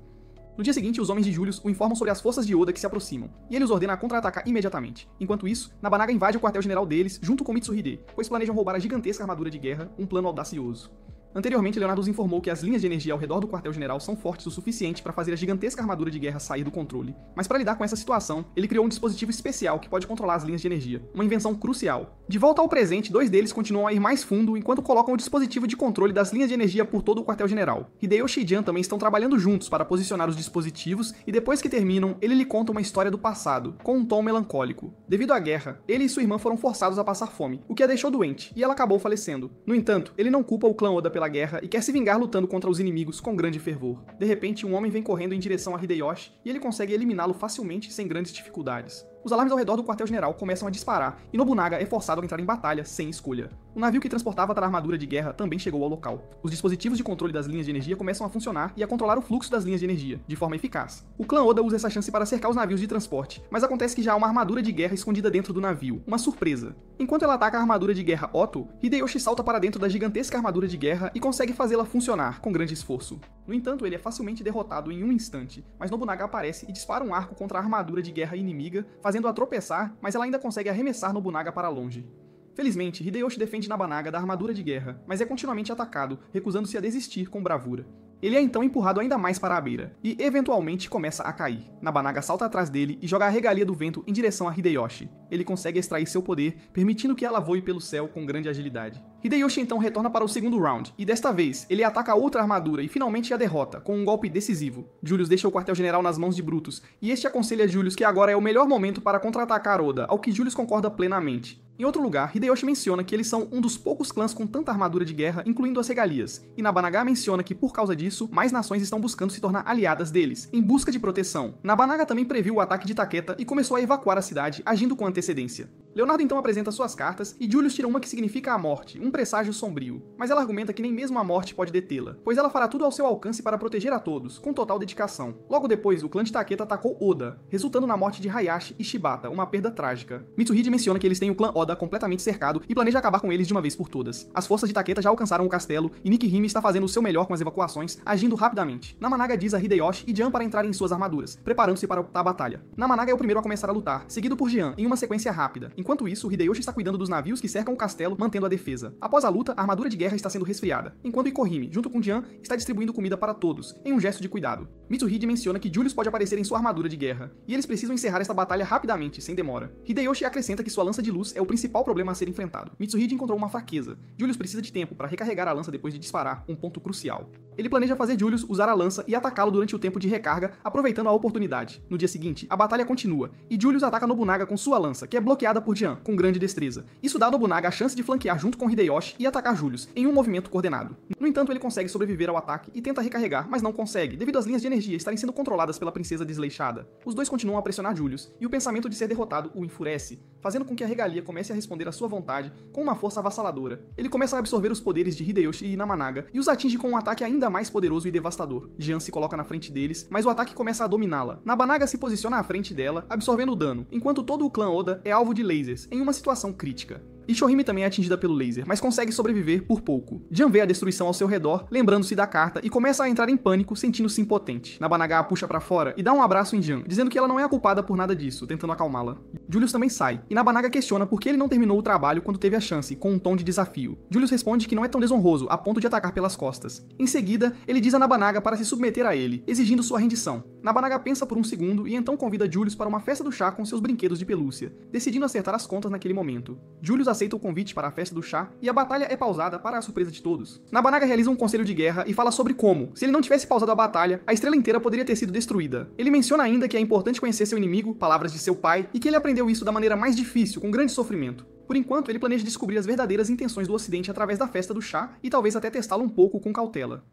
No dia seguinte, os homens de Julius o informam sobre as forças de Oda que se aproximam, e ele os ordena a contra-atacar imediatamente. Enquanto isso, Nabanaga invade o quartel-general deles, junto com Mitsuhide, pois planejam roubar a gigantesca armadura de guerra, um plano audacioso. Anteriormente, Leonardo os informou que as linhas de energia ao redor do quartel-general são fortes o suficiente para fazer a gigantesca armadura de guerra sair do controle. Mas para lidar com essa situação, ele criou um dispositivo especial que pode controlar as linhas de energia, uma invenção crucial. De volta ao presente, dois deles continuam a ir mais fundo enquanto colocam o dispositivo de controle das linhas de energia por todo o quartel-general. Hideyoshi e Jian também estão trabalhando juntos para posicionar os dispositivos, e depois que terminam, ele lhe conta uma história do passado, com um tom melancólico. Devido à guerra, ele e sua irmã foram forçados a passar fome, o que a deixou doente, e ela acabou falecendo. No entanto, ele não culpa o clã Oda pela guerra e quer se vingar lutando contra os inimigos com grande fervor. De repente, um homem vem correndo em direção a Hideyoshi e ele consegue eliminá-lo facilmente sem grandes dificuldades. Os alarmes ao redor do quartel-general começam a disparar e Nobunaga é forçado a entrar em batalha sem escolha. O navio que transportava a armadura de guerra também chegou ao local. Os dispositivos de controle das linhas de energia começam a funcionar e a controlar o fluxo das linhas de energia, de forma eficaz. O clã Oda usa essa chance para cercar os navios de transporte, mas acontece que já há uma armadura de guerra escondida dentro do navio, uma surpresa. Enquanto ela ataca a armadura de guerra Otto, Hideyoshi salta para dentro da gigantesca armadura de guerra e consegue fazê-la funcionar com grande esforço. No entanto, ele é facilmente derrotado em um instante, mas Nobunaga aparece e dispara um arco contra a armadura de guerra inimiga, fazendo-a tropeçar, mas ela ainda consegue arremessar Nobunaga para longe. Felizmente, Hideyoshi defende Nabanaga da armadura de guerra, mas é continuamente atacado, recusando-se a desistir com bravura. Ele é então empurrado ainda mais para a beira, e eventualmente começa a cair. Nabanaga salta atrás dele e joga a regalia do vento em direção a Hideyoshi. Ele consegue extrair seu poder, permitindo que ela voe pelo céu com grande agilidade. Hideyoshi então retorna para o segundo round, e desta vez, ele ataca outra armadura e finalmente a derrota, com um golpe decisivo. Julius deixa o quartel-general nas mãos de Brutus, e este aconselha Julius que agora é o melhor momento para contra-atacar Oda, ao que Julius concorda plenamente. Em outro lugar, Hideyoshi menciona que eles são um dos poucos clãs com tanta armadura de guerra, incluindo as regalias, e Nabanaga menciona que por causa disso, mais nações estão buscando se tornar aliadas deles, em busca de proteção. Nabanaga também previu o ataque de Taketa e começou a evacuar a cidade, agindo com antecedência. Leonardo então apresenta suas cartas, e Julius tira uma que significa a morte, um presságio sombrio, mas ela argumenta que nem mesmo a morte pode detê-la, pois ela fará tudo ao seu alcance para proteger a todos, com total dedicação. Logo depois, o clã de Taketa atacou Oda, resultando na morte de Hayashi e Shibata, uma perda trágica. Mitsuhide menciona que eles têm o clã Oda completamente cercado e planeja acabar com eles de uma vez por todas. As forças de Taketa já alcançaram o castelo, e Nikihime está fazendo o seu melhor com as evacuações, agindo rapidamente. Namanaga diz a Hideyoshi e Jian para entrarem em suas armaduras, preparando-se para a batalha. Namanaga é o primeiro a começar a lutar, seguido por Jian, em uma sequência rápida. Enquanto isso, Hideyoshi está cuidando dos navios que cercam o castelo, mantendo a defesa. Após a luta, a armadura de guerra está sendo resfriada, enquanto Ikohime, junto com Jian, está distribuindo comida para todos, em um gesto de cuidado. Mitsuhide menciona que Julius pode aparecer em sua armadura de guerra, e eles precisam encerrar esta batalha rapidamente, sem demora. Hideyoshi acrescenta que sua lança de luz é o principal problema a ser enfrentado. Mitsuhide encontrou uma fraqueza. Julius precisa de tempo para recarregar a lança depois de disparar, um ponto crucial. Ele planeja fazer Julius usar a lança e atacá-lo durante o tempo de recarga, aproveitando a oportunidade. No dia seguinte, a batalha continua, e Julius ataca Nobunaga com sua lança, que é bloqueada por Jian, com grande destreza. Isso dá a Nobunaga a chance de flanquear junto com Hideyoshi e atacar Julius, em um movimento coordenado. No entanto, ele consegue sobreviver ao ataque e tenta recarregar, mas não consegue, devido às linhas de energia estarem sendo controladas pela princesa desleixada. Os dois continuam a pressionar Julius, e o pensamento de ser derrotado o enfurece, fazendo com que a regalia comece a responder à sua vontade com uma força avassaladora. Ele começa a absorver os poderes de Hideyoshi e Namanaga, e os atinge com um ataque ainda mais poderoso e devastador. Jian se coloca na frente deles, mas o ataque começa a dominá-la. Nabanaga se posiciona à frente dela, absorvendo o dano, enquanto todo o clã Oda é alvo de lasers, em uma situação crítica. Ichohime também é atingida pelo laser, mas consegue sobreviver por pouco. Jian vê a destruição ao seu redor, lembrando-se da carta e começa a entrar em pânico, sentindo-se impotente. Nabanaga a puxa pra fora e dá um abraço em Jian, dizendo que ela não é a culpada por nada disso, tentando acalmá-la. Julius também sai, e Nabanaga questiona por que ele não terminou o trabalho quando teve a chance, com um tom de desafio. Julius responde que não é tão desonroso, a ponto de atacar pelas costas. Em seguida, ele diz a Nabanaga para se submeter a ele, exigindo sua rendição. Nabanaga pensa por um segundo e então convida Julius para uma festa do chá com seus brinquedos de pelúcia, decidindo acertar as contas naquele momento. Julius aceita o convite para a festa do chá e a batalha é pausada para a surpresa de todos. Nabanaga realiza um conselho de guerra e fala sobre como, se ele não tivesse pausado a batalha, a estrela inteira poderia ter sido destruída. Ele menciona ainda que é importante conhecer seu inimigo, palavras de seu pai, e que ele aprendeu isso da maneira mais difícil, com grande sofrimento. Por enquanto, ele planeja descobrir as verdadeiras intenções do Ocidente através da festa do chá e talvez até testá-lo um pouco com cautela.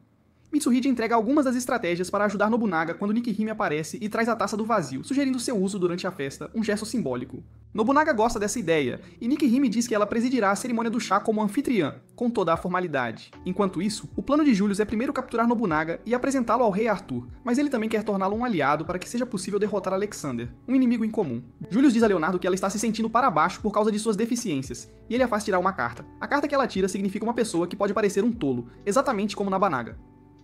Mitsuhide entrega algumas das estratégias para ajudar Nobunaga quando Nikihime aparece e traz a taça do vazio, sugerindo seu uso durante a festa, um gesto simbólico. Nobunaga gosta dessa ideia, e Nikihime diz que ela presidirá a cerimônia do chá como anfitriã, com toda a formalidade. Enquanto isso, o plano de Julius é primeiro capturar Nobunaga e apresentá-lo ao rei Arthur, mas ele também quer torná-lo um aliado para que seja possível derrotar Alexander, um inimigo em comum. Julius diz a Leonardo que ela está se sentindo para baixo por causa de suas deficiências, e ele a faz tirar uma carta. A carta que ela tira significa uma pessoa que pode parecer um tolo, exatamente como Nabanaga.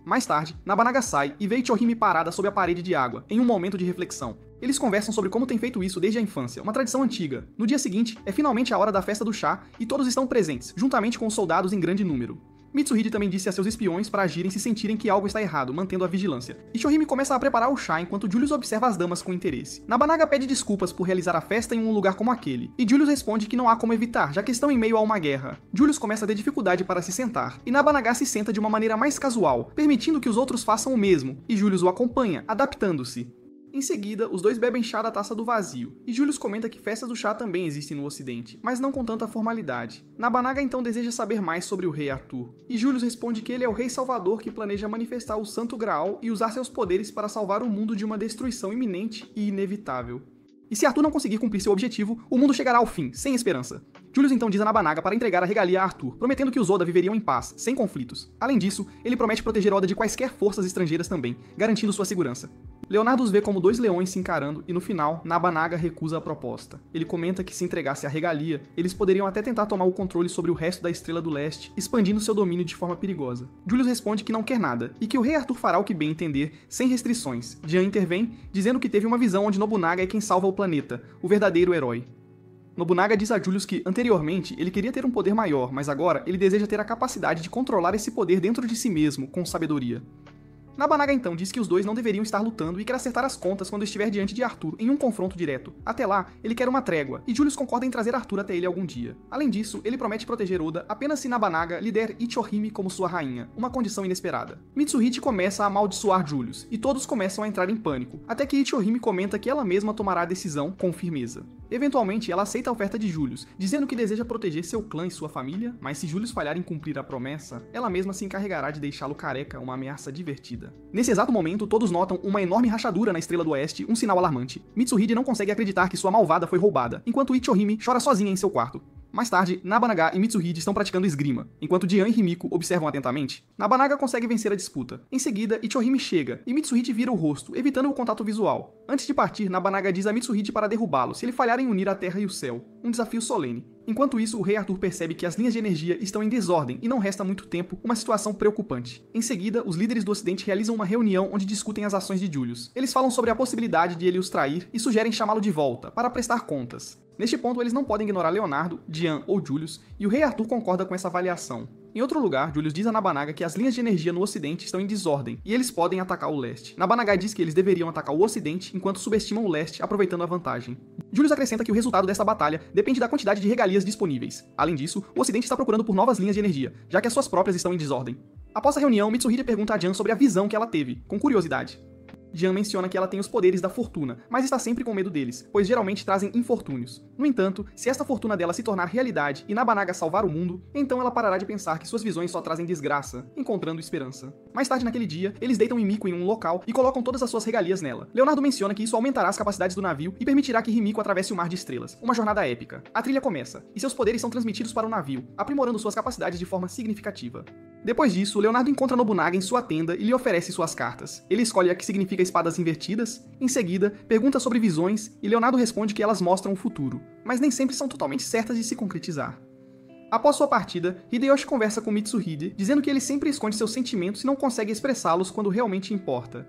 Mais tarde, Nabanaga sai e vê Ichohime parada sob a parede de água, em um momento de reflexão. Eles conversam sobre como tem feito isso desde a infância, uma tradição antiga. No dia seguinte, é finalmente a hora da festa do chá e todos estão presentes, juntamente com os soldados em grande número. Mitsuhide também disse a seus espiões para agirem se sentirem que algo está errado, mantendo a vigilância. Ichohime começa a preparar o chá enquanto Julius observa as damas com interesse. Nabanaga pede desculpas por realizar a festa em um lugar como aquele, e Julius responde que não há como evitar, já que estão em meio a uma guerra. Julius começa a ter dificuldade para se sentar, e Nabanaga se senta de uma maneira mais casual, permitindo que os outros façam o mesmo, e Julius o acompanha, adaptando-se. Em seguida, os dois bebem chá da taça do vazio, e Julius comenta que festas do chá também existem no ocidente, mas não com tanta formalidade. Nabanaga então deseja saber mais sobre o rei Arthur, e Julius responde que ele é o rei salvador que planeja manifestar o Santo Graal e usar seus poderes para salvar o mundo de uma destruição iminente e inevitável. E se Arthur não conseguir cumprir seu objetivo, o mundo chegará ao fim, sem esperança. Julius então diz a Nabanaga para entregar a regalia a Arthur, prometendo que os Oda viveriam em paz, sem conflitos. Além disso, ele promete proteger Oda de quaisquer forças estrangeiras também, garantindo sua segurança. Leonardo os vê como dois leões se encarando e no final, Nabanaga recusa a proposta. Ele comenta que se entregasse a regalia, eles poderiam até tentar tomar o controle sobre o resto da Estrela do Leste, expandindo seu domínio de forma perigosa. Julius responde que não quer nada, e que o rei Arthur fará o que bem entender, sem restrições. Jian intervém, dizendo que teve uma visão onde Nobunaga é quem salva o planeta, o verdadeiro herói. Nobunaga diz a Julius que, anteriormente, ele queria ter um poder maior, mas agora ele deseja ter a capacidade de controlar esse poder dentro de si mesmo, com sabedoria. Nabanaga então diz que os dois não deveriam estar lutando e quer acertar as contas quando estiver diante de Arthur, em um confronto direto. Até lá, ele quer uma trégua, e Julius concorda em trazer Arthur até ele algum dia. Além disso, ele promete proteger Oda apenas se Nabanaga lhe der Ichohime como sua rainha, uma condição inesperada. Mitsuhide começa a amaldiçoar Julius, e todos começam a entrar em pânico, até que Ichohime comenta que ela mesma tomará a decisão com firmeza. Eventualmente, ela aceita a oferta de Julius, dizendo que deseja proteger seu clã e sua família, mas se Julius falhar em cumprir a promessa, ela mesma se encarregará de deixá-lo careca, uma ameaça divertida. Nesse exato momento, todos notam uma enorme rachadura na Estrela do Oeste, um sinal alarmante. Mitsuhide não consegue acreditar que sua malvada foi roubada, enquanto Ichohime chora sozinha em seu quarto. Mais tarde, Nabanaga e Mitsuhide estão praticando esgrima, enquanto Jian e Himiko observam atentamente. Nabanaga consegue vencer a disputa. Em seguida, Ichohime chega, e Mitsuhide vira o rosto, evitando o contato visual. Antes de partir, Nabanaga diz a Mitsuhide para derrubá-lo se ele falhar em unir a Terra e o Céu, um desafio solene. Enquanto isso, o rei Arthur percebe que as linhas de energia estão em desordem e não resta muito tempo, uma situação preocupante. Em seguida, os líderes do Ocidente realizam uma reunião onde discutem as ações de Julius. Eles falam sobre a possibilidade de ele os trair e sugerem chamá-lo de volta, para prestar contas. Neste ponto, eles não podem ignorar Leonardo, Jian ou Julius, e o rei Arthur concorda com essa avaliação. Em outro lugar, Julius diz a Nabanaga que as linhas de energia no ocidente estão em desordem, e eles podem atacar o leste. Nabanaga diz que eles deveriam atacar o ocidente, enquanto subestimam o leste, aproveitando a vantagem. Julius acrescenta que o resultado desta batalha depende da quantidade de regalias disponíveis. Além disso, o ocidente está procurando por novas linhas de energia, já que as suas próprias estão em desordem. Após a reunião, Mitsuhide pergunta a Jian sobre a visão que ela teve, com curiosidade. Jian menciona que ela tem os poderes da fortuna, mas está sempre com medo deles, pois geralmente trazem infortúnios. No entanto, se esta fortuna dela se tornar realidade e Nabanaga salvar o mundo, então ela parará de pensar que suas visões só trazem desgraça, encontrando esperança. Mais tarde naquele dia, eles deitam Himiko em um local e colocam todas as suas regalias nela. Leonardo menciona que isso aumentará as capacidades do navio e permitirá que Himiko atravesse o mar de estrelas, uma jornada épica. A trilha começa, e seus poderes são transmitidos para o navio, aprimorando suas capacidades de forma significativa. Depois disso, Leonardo encontra Nobunaga em sua tenda e lhe oferece suas cartas. Ele escolhe a que significa espadas invertidas, em seguida, pergunta sobre visões e Leonardo responde que elas mostram o futuro, mas nem sempre são totalmente certas de se concretizar. Após sua partida, Hideyoshi conversa com Mitsuhide, dizendo que ele sempre esconde seus sentimentos e não consegue expressá-los quando realmente importa.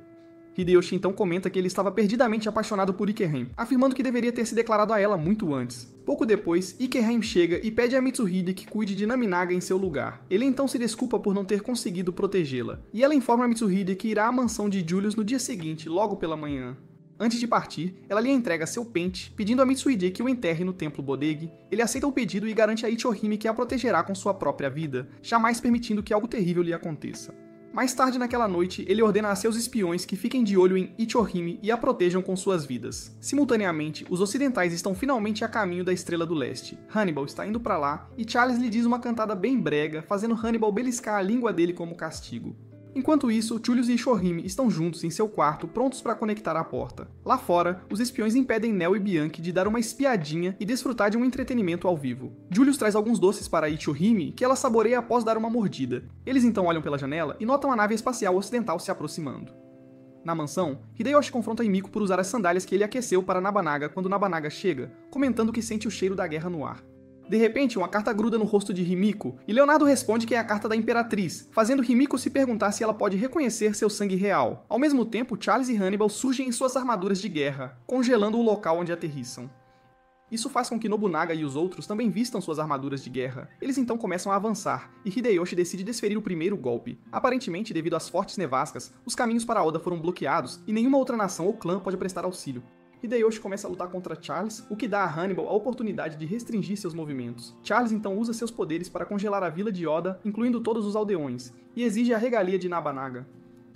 Hideyoshi então comenta que ele estava perdidamente apaixonado por Ikeheim, afirmando que deveria ter se declarado a ela muito antes. Pouco depois, Ikeheim chega e pede a Mitsuhide que cuide de Naminaga em seu lugar. Ele então se desculpa por não ter conseguido protegê-la, e ela informa a Mitsuhide que irá à mansão de Julius no dia seguinte, logo pela manhã. Antes de partir, ela lhe entrega seu pente, pedindo a Mitsuhide que o enterre no templo Bodegi. Ele aceita o pedido e garante a Ichohime que a protegerá com sua própria vida, jamais permitindo que algo terrível lhe aconteça. Mais tarde naquela noite, ele ordena a seus espiões que fiquem de olho em Ichohime e a protejam com suas vidas. Simultaneamente, os ocidentais estão finalmente a caminho da Estrela do Leste. Hannibal está indo para lá e Charles lhe diz uma cantada bem brega, fazendo Hannibal beliscar a língua dele como castigo. Enquanto isso, Julius e Ichohime estão juntos em seu quarto, prontos para conectar a porta. Lá fora, os espiões impedem Nel e Bianchi de dar uma espiadinha e desfrutar de um entretenimento ao vivo. Julius traz alguns doces para Ichohime, que ela saboreia após dar uma mordida. Eles então olham pela janela e notam a nave espacial ocidental se aproximando. Na mansão, Hideyoshi confronta Himiko por usar as sandálias que ele aqueceu para Nabanaga quando Nabanaga chega, comentando que sente o cheiro da guerra no ar. De repente, uma carta gruda no rosto de Himiko, e Leonardo responde que é a carta da Imperatriz, fazendo Himiko se perguntar se ela pode reconhecer seu sangue real. Ao mesmo tempo, Charles e Hannibal surgem em suas armaduras de guerra, congelando o local onde aterrissam. Isso faz com que Nobunaga e os outros também vistam suas armaduras de guerra. Eles então começam a avançar, e Hideyoshi decide desferir o primeiro golpe. Aparentemente, devido às fortes nevascas, os caminhos para Oda foram bloqueados, e nenhuma outra nação ou clã pode prestar auxílio. Hideyoshi começa a lutar contra Charles, o que dá a Hannibal a oportunidade de restringir seus movimentos. Charles então usa seus poderes para congelar a vila de Oda, incluindo todos os aldeões, e exige a regalia de Nabanaga.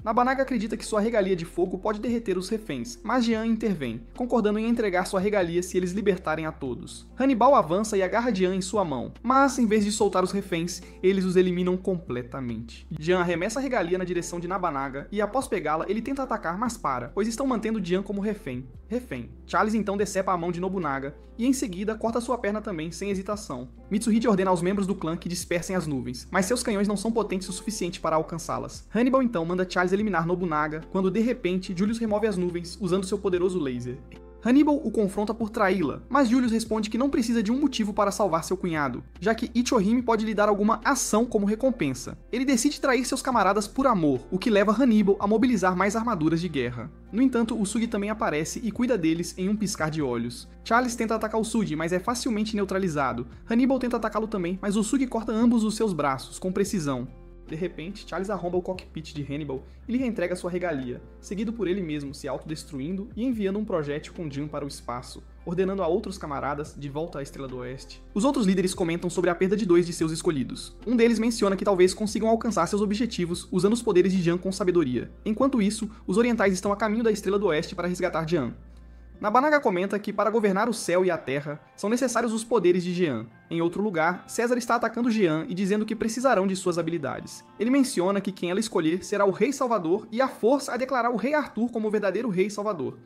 Nabanaga acredita que sua regalia de fogo pode derreter os reféns, mas Jean intervém, concordando em entregar sua regalia se eles libertarem a todos. Hannibal avança e agarra Jean em sua mão, mas em vez de soltar os reféns, eles os eliminam completamente. Jean arremessa a regalia na direção de Nabanaga e após pegá-la, ele tenta atacar, mas para, pois estão mantendo Jean como refém. Charles então decepa a mão de Nobunaga e em seguida corta sua perna também, sem hesitação. Mitsuhide ordena aos membros do clã que dispersem as nuvens, mas seus canhões não são potentes o suficiente para alcançá-las. Hannibal então manda Charles eliminar Nobunaga, quando de repente Julius remove as nuvens usando seu poderoso laser. Hannibal o confronta por traí-la, mas Julius responde que não precisa de um motivo para salvar seu cunhado, já que Ichohime pode lhe dar alguma ação como recompensa. Ele decide trair seus camaradas por amor, o que leva Hannibal a mobilizar mais armaduras de guerra. No entanto, o Sugi também aparece e cuida deles em um piscar de olhos. Charles tenta atacar o Sugi, mas é facilmente neutralizado. Hannibal tenta atacá-lo também, mas o Sugi corta ambos os seus braços, com precisão. De repente, Charles arromba o cockpit de Hannibal e lhe reentrega sua regalia, seguido por ele mesmo se autodestruindo e enviando um projétil com Jean para o espaço, ordenando a outros camaradas de volta à Estrela do Oeste. Os outros líderes comentam sobre a perda de 2 de seus escolhidos. Um deles menciona que talvez consigam alcançar seus objetivos usando os poderes de Jean com sabedoria. Enquanto isso, os orientais estão a caminho da Estrela do Oeste para resgatar Jean. Nabanaga comenta que para governar o céu e a terra, são necessários os poderes de Jean. Em outro lugar, César está atacando Jean e dizendo que precisarão de suas habilidades. Ele menciona que quem ela escolher será o Rei Salvador e a força a declarar o Rei Arthur como o verdadeiro Rei Salvador.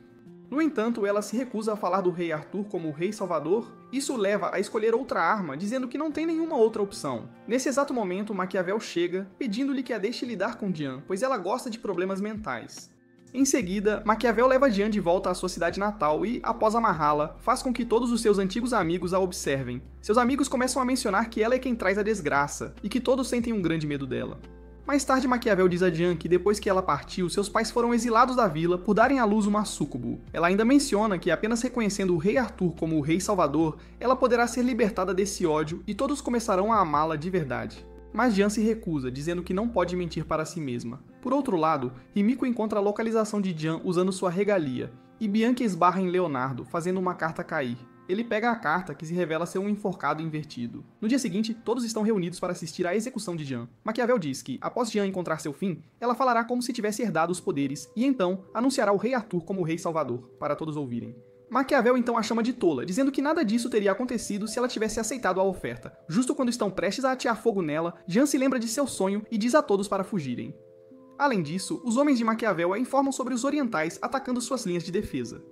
No entanto, ela se recusa a falar do Rei Arthur como o Rei Salvador. Isso leva a escolher outra arma, dizendo que não tem nenhuma outra opção. Nesse exato momento, Maquiavel chega, pedindo-lhe que a deixe lidar com Jean, pois ela gosta de problemas mentais. Em seguida, Maquiavel leva Jean de volta à sua cidade natal e, após amarrá-la, faz com que todos os seus antigos amigos a observem. Seus amigos começam a mencionar que ela é quem traz a desgraça, e que todos sentem um grande medo dela. Mais tarde, Maquiavel diz a Jean que depois que ela partiu, seus pais foram exilados da vila por darem à luz uma súcubo. Ela ainda menciona que apenas reconhecendo o Rei Arthur como o Rei Salvador, ela poderá ser libertada desse ódio e todos começarão a amá-la de verdade. Mas Jean se recusa, dizendo que não pode mentir para si mesma. Por outro lado, Himiko encontra a localização de Jean usando sua regalia, e Bianchi esbarra em Leonardo, fazendo uma carta cair. Ele pega a carta, que se revela ser um enforcado invertido. No dia seguinte, todos estão reunidos para assistir à execução de Jean. Maquiavel diz que, após Jean encontrar seu fim, ela falará como se tivesse herdado os poderes, e então anunciará o Rei Arthur como o Rei Salvador, para todos ouvirem. Maquiavel então a chama de tola, dizendo que nada disso teria acontecido se ela tivesse aceitado a oferta. Justo quando estão prestes a atear fogo nela, Jean se lembra de seu sonho e diz a todos para fugirem. Além disso, os homens de Maquiavel a informam sobre os orientais atacando suas linhas de defesa.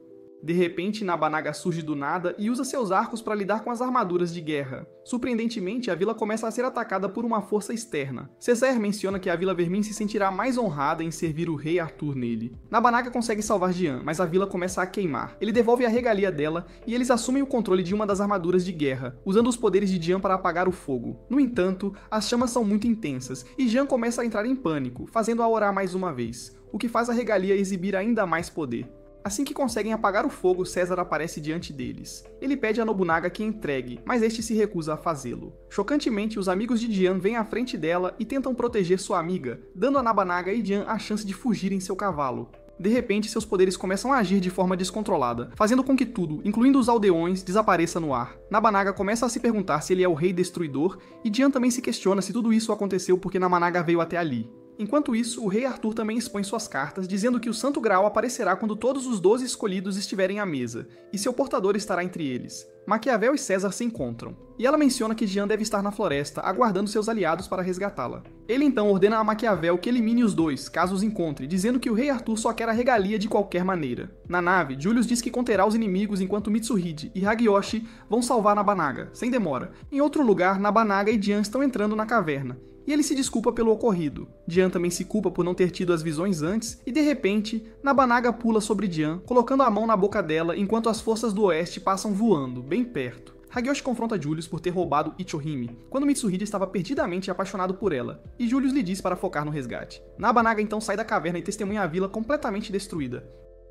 De repente, Nabanaga surge do nada e usa seus arcos para lidar com as armaduras de guerra. Surpreendentemente, a vila começa a ser atacada por uma força externa. Cessair menciona que a Vila Vermim se sentirá mais honrada em servir o rei Arthur nele. Nabanaga consegue salvar Dian, mas a vila começa a queimar. Ele devolve a regalia dela e eles assumem o controle de uma das armaduras de guerra, usando os poderes de Dian para apagar o fogo. No entanto, as chamas são muito intensas e Dian começa a entrar em pânico, fazendo-a orar mais uma vez, o que faz a regalia exibir ainda mais poder. Assim que conseguem apagar o fogo, César aparece diante deles. Ele pede a Nobunaga que entregue, mas este se recusa a fazê-lo. Chocantemente, os amigos de Dian vêm à frente dela e tentam proteger sua amiga, dando a Nabanaga e Dian a chance de fugir em seu cavalo. De repente, seus poderes começam a agir de forma descontrolada, fazendo com que tudo, incluindo os aldeões, desapareça no ar. Nabanaga começa a se perguntar se ele é o rei destruidor, e Dian também se questiona se tudo isso aconteceu porque Nabanaga veio até ali. Enquanto isso, o rei Arthur também expõe suas cartas, dizendo que o Santo Graal aparecerá quando todos os 12 escolhidos estiverem à mesa, e seu portador estará entre eles. Maquiavel e César se encontram, e ela menciona que Dian deve estar na floresta, aguardando seus aliados para resgatá-la. Ele então ordena a Maquiavel que elimine os dois, caso os encontre, dizendo que o rei Arthur só quer a regalia de qualquer maneira. Na nave, Julius diz que conterá os inimigos enquanto Mitsuhide e Hagiyoshi vão salvar Nabanaga, sem demora. Em outro lugar, Nabanaga e Dian estão entrando na caverna, e ele se desculpa pelo ocorrido. Dian também se culpa por não ter tido as visões antes, e de repente, Nabanaga pula sobre Dian, colocando a mão na boca dela enquanto as forças do oeste passam voando, bem perto. Hagiyoshi confronta Julius por ter roubado Ichohime, quando Mitsuhide estava perdidamente apaixonado por ela, e Julius lhe diz para focar no resgate. Nabanaga então sai da caverna e testemunha a vila completamente destruída.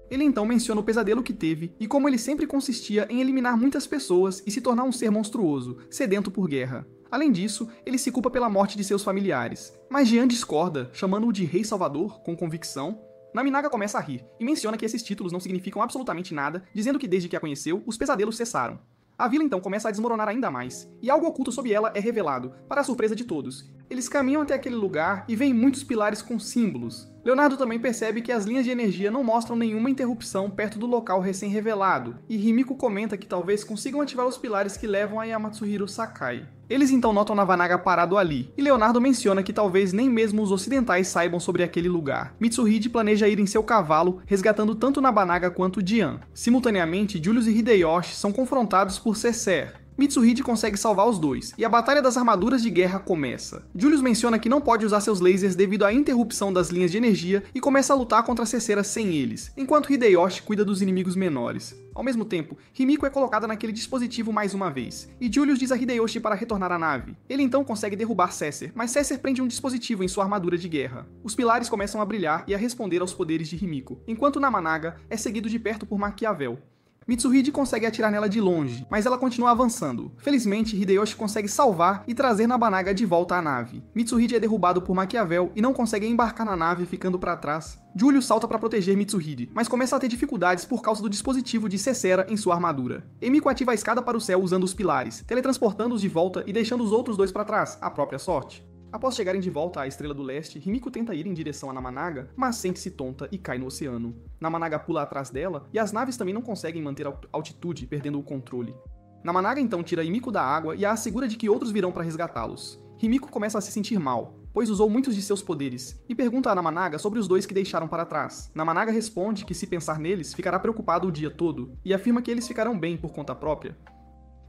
Ele então menciona o pesadelo que teve e como ele sempre consistia em eliminar muitas pessoas e se tornar um ser monstruoso, sedento por guerra. Além disso, ele se culpa pela morte de seus familiares. Mas Dian discorda, chamando-o de Rei Salvador, com convicção. Nabanaga começa a rir, e menciona que esses títulos não significam absolutamente nada, dizendo que desde que a conheceu, os pesadelos cessaram. A vila então começa a desmoronar ainda mais, e algo oculto sob ela é revelado, para a surpresa de todos. Eles caminham até aquele lugar e veem muitos pilares com símbolos. Leonardo também percebe que as linhas de energia não mostram nenhuma interrupção perto do local recém-revelado, e Himiko comenta que talvez consigam ativar os pilares que levam a Yamatsuhiro Sakai. Eles então notam Nabanaga parado ali, e Leonardo menciona que talvez nem mesmo os ocidentais saibam sobre aquele lugar. Mitsuhide planeja ir em seu cavalo, resgatando tanto Nabanaga quanto Dian. Simultaneamente, Julius e Hideyoshi são confrontados por Cessair. Mitsuhide consegue salvar os dois, e a Batalha das Armaduras de Guerra começa. Julius menciona que não pode usar seus lasers devido à interrupção das linhas de energia e começa a lutar contra Cessair sem eles, enquanto Hideyoshi cuida dos inimigos menores. Ao mesmo tempo, Himiko é colocada naquele dispositivo mais uma vez, e Julius diz a Hideyoshi para retornar à nave. Ele então consegue derrubar Cessair, mas Cessair prende um dispositivo em sua armadura de guerra. Os pilares começam a brilhar e a responder aos poderes de Himiko, enquanto Nabanaga é seguido de perto por Maquiavel. Mitsuhide consegue atirar nela de longe, mas ela continua avançando. Felizmente, Hideyoshi consegue salvar e trazer Nabanaga de volta à nave. Mitsuhide é derrubado por Maquiavel e não consegue embarcar na nave, ficando para trás. Julius salta para proteger Mitsuhide, mas começa a ter dificuldades por causa do dispositivo de Cessair em sua armadura. Emiko ativa a escada para o céu usando os pilares, teletransportando-os de volta e deixando os outros dois para trás, à própria sorte. Após chegarem de volta à Estrela do Leste, Himiko tenta ir em direção a Nabanaga, mas sente-se tonta e cai no oceano. Nabanaga pula atrás dela, e as naves também não conseguem manter a altitude, perdendo o controle. Nabanaga então tira Himiko da água e a assegura de que outros virão para resgatá-los. Himiko começa a se sentir mal, pois usou muitos de seus poderes, e pergunta a Nabanaga sobre os dois que deixaram para trás. Nabanaga responde que se pensar neles, ficará preocupado o dia todo, e afirma que eles ficarão bem por conta própria.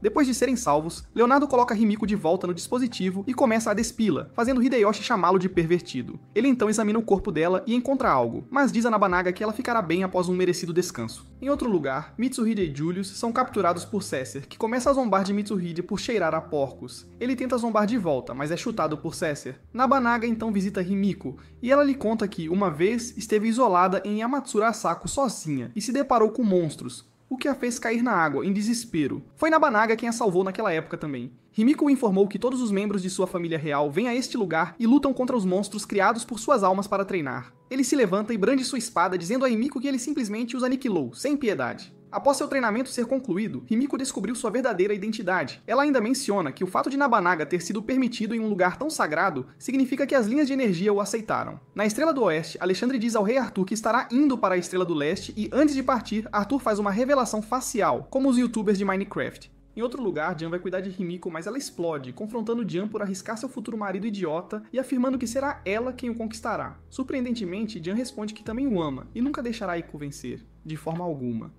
Depois de serem salvos, Leonardo coloca Himiko de volta no dispositivo e começa a despi-la, fazendo Hideyoshi chamá-lo de pervertido. Ele então examina o corpo dela e encontra algo, mas diz a Nabanaga que ela ficará bem após um merecido descanso. Em outro lugar, Mitsuhide e Julius são capturados por Cessair, que começa a zombar de Mitsuhide por cheirar a porcos. Ele tenta zombar de volta, mas é chutado por Cessair. Nabanaga então visita Himiko, e ela lhe conta que, uma vez, esteve isolada em Yamatsura Asako sozinha, e se deparou com monstros, o que a fez cair na água, em desespero. Foi Nabanaga quem a salvou naquela época também. Himiko informou que todos os membros de sua família real vêm a este lugar e lutam contra os monstros criados por suas almas para treinar. Ele se levanta e brande sua espada, dizendo a Himiko que ele simplesmente os aniquilou, sem piedade. Após seu treinamento ser concluído, Himiko descobriu sua verdadeira identidade. Ela ainda menciona que o fato de Nabanaga ter sido permitido em um lugar tão sagrado significa que as linhas de energia o aceitaram. Na Estrela do Oeste, Alexandre diz ao rei Arthur que estará indo para a Estrela do Leste e, antes de partir, Arthur faz uma revelação facial, como os youtubers de Minecraft. Em outro lugar, Dian vai cuidar de Himiko, mas ela explode, confrontando Dian por arriscar seu futuro marido idiota e afirmando que será ela quem o conquistará. Surpreendentemente, Dian responde que também o ama e nunca deixará Iko vencer, de forma alguma.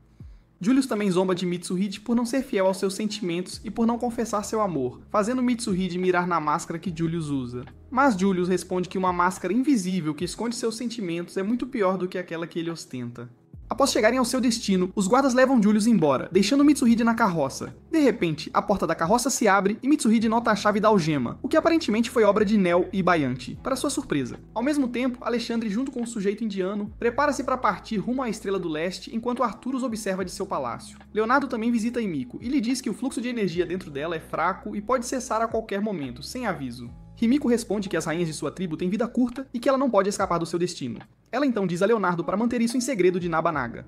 Julius também zomba de Mitsuhide por não ser fiel aos seus sentimentos e por não confessar seu amor, fazendo Mitsuhide mirar na máscara que Julius usa. Mas Julius responde que uma máscara invisível que esconde seus sentimentos é muito pior do que aquela que ele ostenta. Após chegarem ao seu destino, os guardas levam Julius embora, deixando Mitsuhide na carroça. De repente, a porta da carroça se abre e Mitsuhide nota a chave da algema, o que aparentemente foi obra de Nel e Bayanti, para sua surpresa. Ao mesmo tempo, Alexandre, junto com o sujeito indiano, prepara-se para partir rumo à Estrela do Leste enquanto Arthur os observa de seu palácio. Leonardo também visita Himiko e lhe diz que o fluxo de energia dentro dela é fraco e pode cessar a qualquer momento, sem aviso. Himiko responde que as rainhas de sua tribo têm vida curta e que ela não pode escapar do seu destino. Ela então diz a Leonardo para manter isso em segredo de Nabanaga.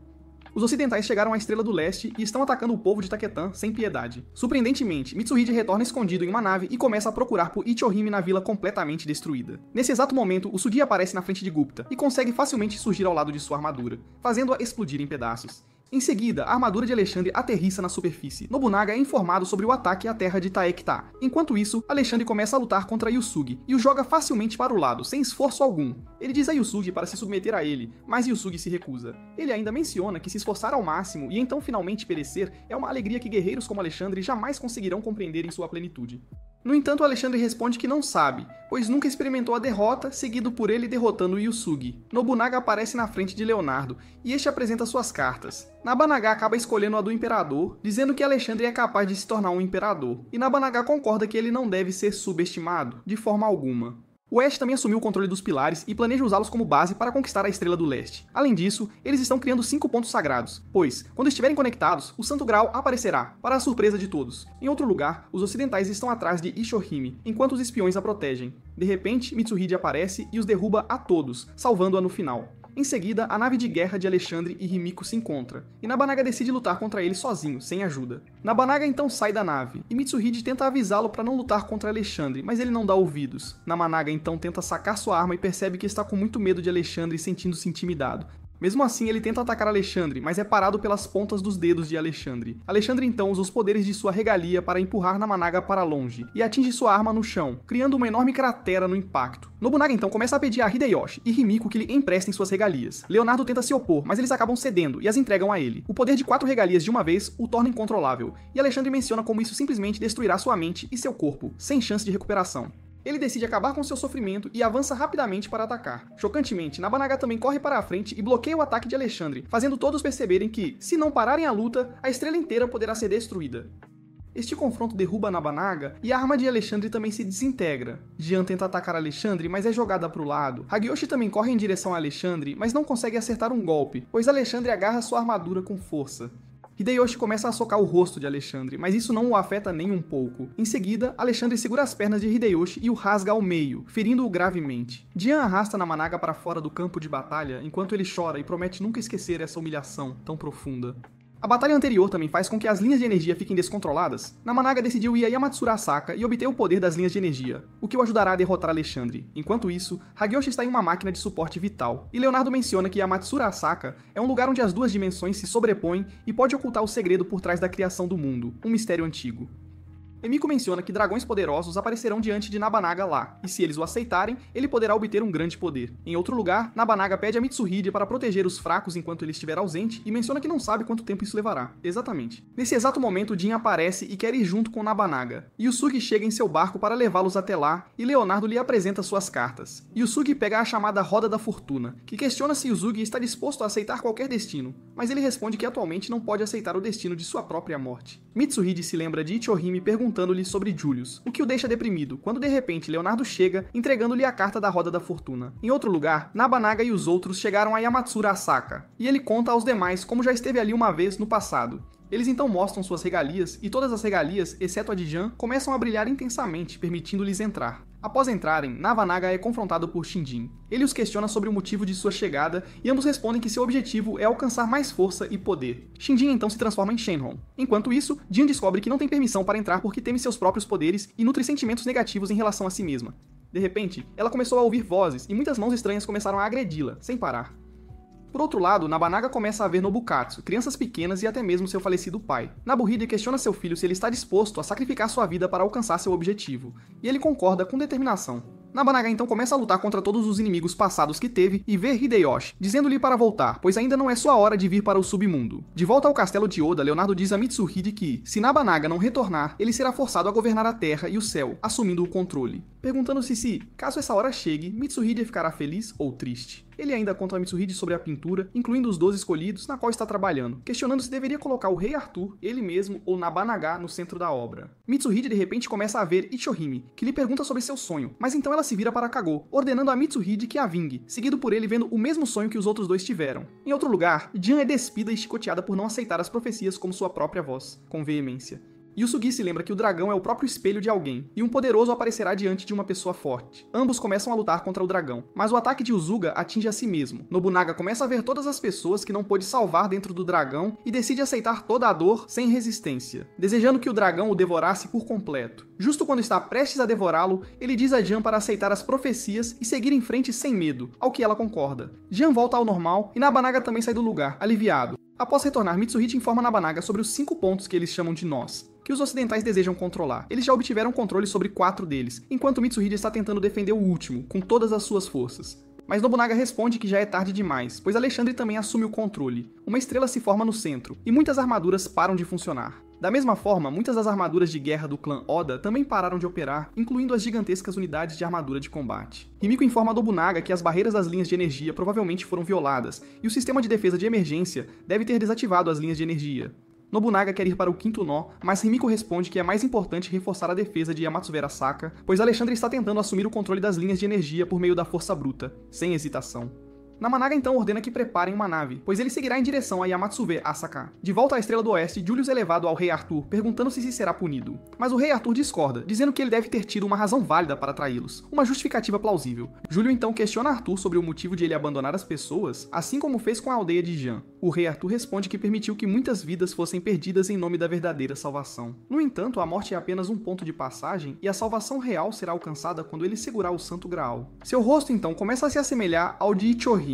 Os ocidentais chegaram à Estrela do Leste e estão atacando o povo de Taquetan sem piedade. Surpreendentemente, Mitsuhide retorna escondido em uma nave e começa a procurar por Ichohime na vila completamente destruída. Nesse exato momento, o Sugi aparece na frente de Gupta e consegue facilmente surgir ao lado de sua armadura, fazendo-a explodir em pedaços. Em seguida, a armadura de Alexandre aterrissa na superfície. Nobunaga é informado sobre o ataque à terra de Taekta. Enquanto isso, Alexandre começa a lutar contra Yusugi e o joga facilmente para o lado, sem esforço algum. Ele diz a Yusugi para se submeter a ele, mas Yusugi se recusa. Ele ainda menciona que se esforçar ao máximo e então finalmente perecer é uma alegria que guerreiros como Alexandre jamais conseguirão compreender em sua plenitude. No entanto, Alexandre responde que não sabe, pois nunca experimentou a derrota, seguido por ele derrotando Yusugi. Nobunaga aparece na frente de Leonardo, e este apresenta suas cartas. Nabanaga acaba escolhendo a do Imperador, dizendo que Alexandre é capaz de se tornar um Imperador, e Nabanaga concorda que ele não deve ser subestimado, de forma alguma. O Oeste também assumiu o controle dos pilares e planeja usá-los como base para conquistar a Estrela do Leste. Além disso, eles estão criando 5 pontos sagrados, pois, quando estiverem conectados, o Santo Graal aparecerá, para a surpresa de todos. Em outro lugar, os ocidentais estão atrás de Ichohime, enquanto os espiões a protegem. De repente, Mitsuhide aparece e os derruba a todos, salvando-a no final. Em seguida, a nave de guerra de Alexandre e Himiko se encontra, e Nabanaga decide lutar contra ele sozinho, sem ajuda. Nabanaga então sai da nave, e Mitsuhide tenta avisá-lo para não lutar contra Alexandre, mas ele não dá ouvidos. Nabanaga então tenta sacar sua arma e percebe que está com muito medo de Alexandre, sentindo-se intimidado. Mesmo assim, ele tenta atacar Alexandre, mas é parado pelas pontas dos dedos de Alexandre. Alexandre então usa os poderes de sua regalia para empurrar Nabanaga para longe, e atinge sua arma no chão, criando uma enorme cratera no impacto. Nobunaga então começa a pedir a Hideyoshi e Himiko que lhe emprestem suas regalias. Leonardo tenta se opor, mas eles acabam cedendo e as entregam a ele. O poder de 4 regalias de uma vez o torna incontrolável, e Alexandre menciona como isso simplesmente destruirá sua mente e seu corpo, sem chance de recuperação. Ele decide acabar com seu sofrimento e avança rapidamente para atacar. Chocantemente, Nabanaga também corre para a frente e bloqueia o ataque de Alexandre, fazendo todos perceberem que, se não pararem a luta, a estrela inteira poderá ser destruída. Este confronto derruba Nabanaga e a arma de Alexandre também se desintegra. Jian tenta atacar Alexandre, mas é jogada para o lado. Hagiyoshi também corre em direção a Alexandre, mas não consegue acertar um golpe, pois Alexandre agarra sua armadura com força. Hideyoshi começa a socar o rosto de Alexandre, mas isso não o afeta nem um pouco. Em seguida, Alexandre segura as pernas de Hideyoshi e o rasga ao meio, ferindo-o gravemente. Jian arrasta Nabanaga para fora do campo de batalha, enquanto ele chora e promete nunca esquecer essa humilhação tão profunda. A batalha anterior também faz com que as linhas de energia fiquem descontroladas. Nabanaga decidiu ir a Yamatsura Asaka e obter o poder das linhas de energia, o que o ajudará a derrotar Alexandre. Enquanto isso, Hagiyoshi está em uma máquina de suporte vital, e Leonardo menciona que Yamatsura Asaka é um lugar onde as duas dimensões se sobrepõem e pode ocultar o segredo por trás da criação do mundo, um mistério antigo. Himiko menciona que dragões poderosos aparecerão diante de Nabanaga lá, e se eles o aceitarem, ele poderá obter um grande poder. Em outro lugar, Nabanaga pede a Mitsuhide para proteger os fracos enquanto ele estiver ausente, e menciona que não sabe quanto tempo isso levará. Exatamente. Nesse exato momento, Jin aparece e quer ir junto com Nabanaga. Yusugi chega em seu barco para levá-los até lá, e Leonardo lhe apresenta suas cartas. Yusugi pega a chamada Roda da Fortuna, que questiona se Yusugi está disposto a aceitar qualquer destino, mas ele responde que atualmente não pode aceitar o destino de sua própria morte. Mitsuhide se lembra de Ichohime perguntando-lhe sobre Julius, o que o deixa deprimido, quando de repente Leonardo chega, entregando-lhe a carta da Roda da Fortuna. Em outro lugar, Nabanaga e os outros chegaram a Yamatsura Asaka, e ele conta aos demais como já esteve ali uma vez no passado. Eles então mostram suas regalias, e todas as regalias, exceto a de Jian, começam a brilhar intensamente, permitindo-lhes entrar. Após entrarem, Nabanaga é confrontado por Shinjin. Ele os questiona sobre o motivo de sua chegada, e ambos respondem que seu objetivo é alcançar mais força e poder. Shinjin então se transforma em Shenron. Enquanto isso, Jin descobre que não tem permissão para entrar porque teme seus próprios poderes e nutre sentimentos negativos em relação a si mesma. De repente, ela começou a ouvir vozes, e muitas mãos estranhas começaram a agredi-la, sem parar. Por outro lado, Nabanaga começa a ver Nobukatsu, crianças pequenas e até mesmo seu falecido pai. Nabuhide questiona seu filho se ele está disposto a sacrificar sua vida para alcançar seu objetivo, e ele concorda com determinação. Nabanaga então começa a lutar contra todos os inimigos passados que teve e vê Hideyoshi, dizendo-lhe para voltar, pois ainda não é sua hora de vir para o submundo. De volta ao castelo de Oda, Leonardo diz a Mitsuhide que, se Nabanaga não retornar, ele será forçado a governar a Terra e o céu, assumindo o controle. Perguntando-se se, caso essa hora chegue, Mitsuhide ficará feliz ou triste. Ele ainda conta a Mitsuhide sobre a pintura, incluindo os 12 escolhidos, na qual está trabalhando, questionando se deveria colocar o Rei Arthur, ele mesmo, ou Nabanaga no centro da obra. Mitsuhide de repente começa a ver Ichohime, que lhe pergunta sobre seu sonho, mas então ela se vira para Kagô, ordenando a Mitsuhide que a vingue, seguido por ele vendo o mesmo sonho que os outros dois tiveram. Em outro lugar, Jian é despida e chicoteada por não aceitar as profecias como sua própria voz, com veemência. Yusugi se lembra que o dragão é o próprio espelho de alguém, e um poderoso aparecerá diante de uma pessoa forte. Ambos começam a lutar contra o dragão, mas o ataque de Uzuga atinge a si mesmo. Nobunaga começa a ver todas as pessoas que não pôde salvar dentro do dragão e decide aceitar toda a dor sem resistência, desejando que o dragão o devorasse por completo. Justo quando está prestes a devorá-lo, ele diz a Jian para aceitar as profecias e seguir em frente sem medo, ao que ela concorda. Jian volta ao normal e Nabanaga também sai do lugar, aliviado. Após retornar, Mitsuhide informa Nabanaga sobre os 5 pontos que eles chamam de nós, que os ocidentais desejam controlar. Eles já obtiveram controle sobre 4 deles, enquanto Mitsuhide está tentando defender o último, com todas as suas forças. Mas Nobunaga responde que já é tarde demais, pois Alexandre também assume o controle. Uma estrela se forma no centro, e muitas armaduras param de funcionar. Da mesma forma, muitas das armaduras de guerra do clã Oda também pararam de operar, incluindo as gigantescas unidades de armadura de combate. Himiko informa a Nobunaga que as barreiras das linhas de energia provavelmente foram violadas, e o sistema de defesa de emergência deve ter desativado as linhas de energia. Nobunaga quer ir para o 5º nó, mas Himiko responde que é mais importante reforçar a defesa de Yamatsube Arasaka, pois Alexandre está tentando assumir o controle das linhas de energia por meio da força bruta, sem hesitação. Nabanaga então ordena que preparem uma nave, pois ele seguirá em direção a Yamatsube Asaka. De volta à Estrela do Oeste, Julius é levado ao Rei Arthur, perguntando-se se será punido. Mas o Rei Arthur discorda, dizendo que ele deve ter tido uma razão válida para traí-los, uma justificativa plausível. Júlio então questiona Arthur sobre o motivo de ele abandonar as pessoas, assim como fez com a aldeia de Jian. O Rei Arthur responde que permitiu que muitas vidas fossem perdidas em nome da verdadeira salvação. No entanto, a morte é apenas um ponto de passagem e a salvação real será alcançada quando ele segurar o Santo Graal. Seu rosto então começa a se assemelhar ao de Ichohime.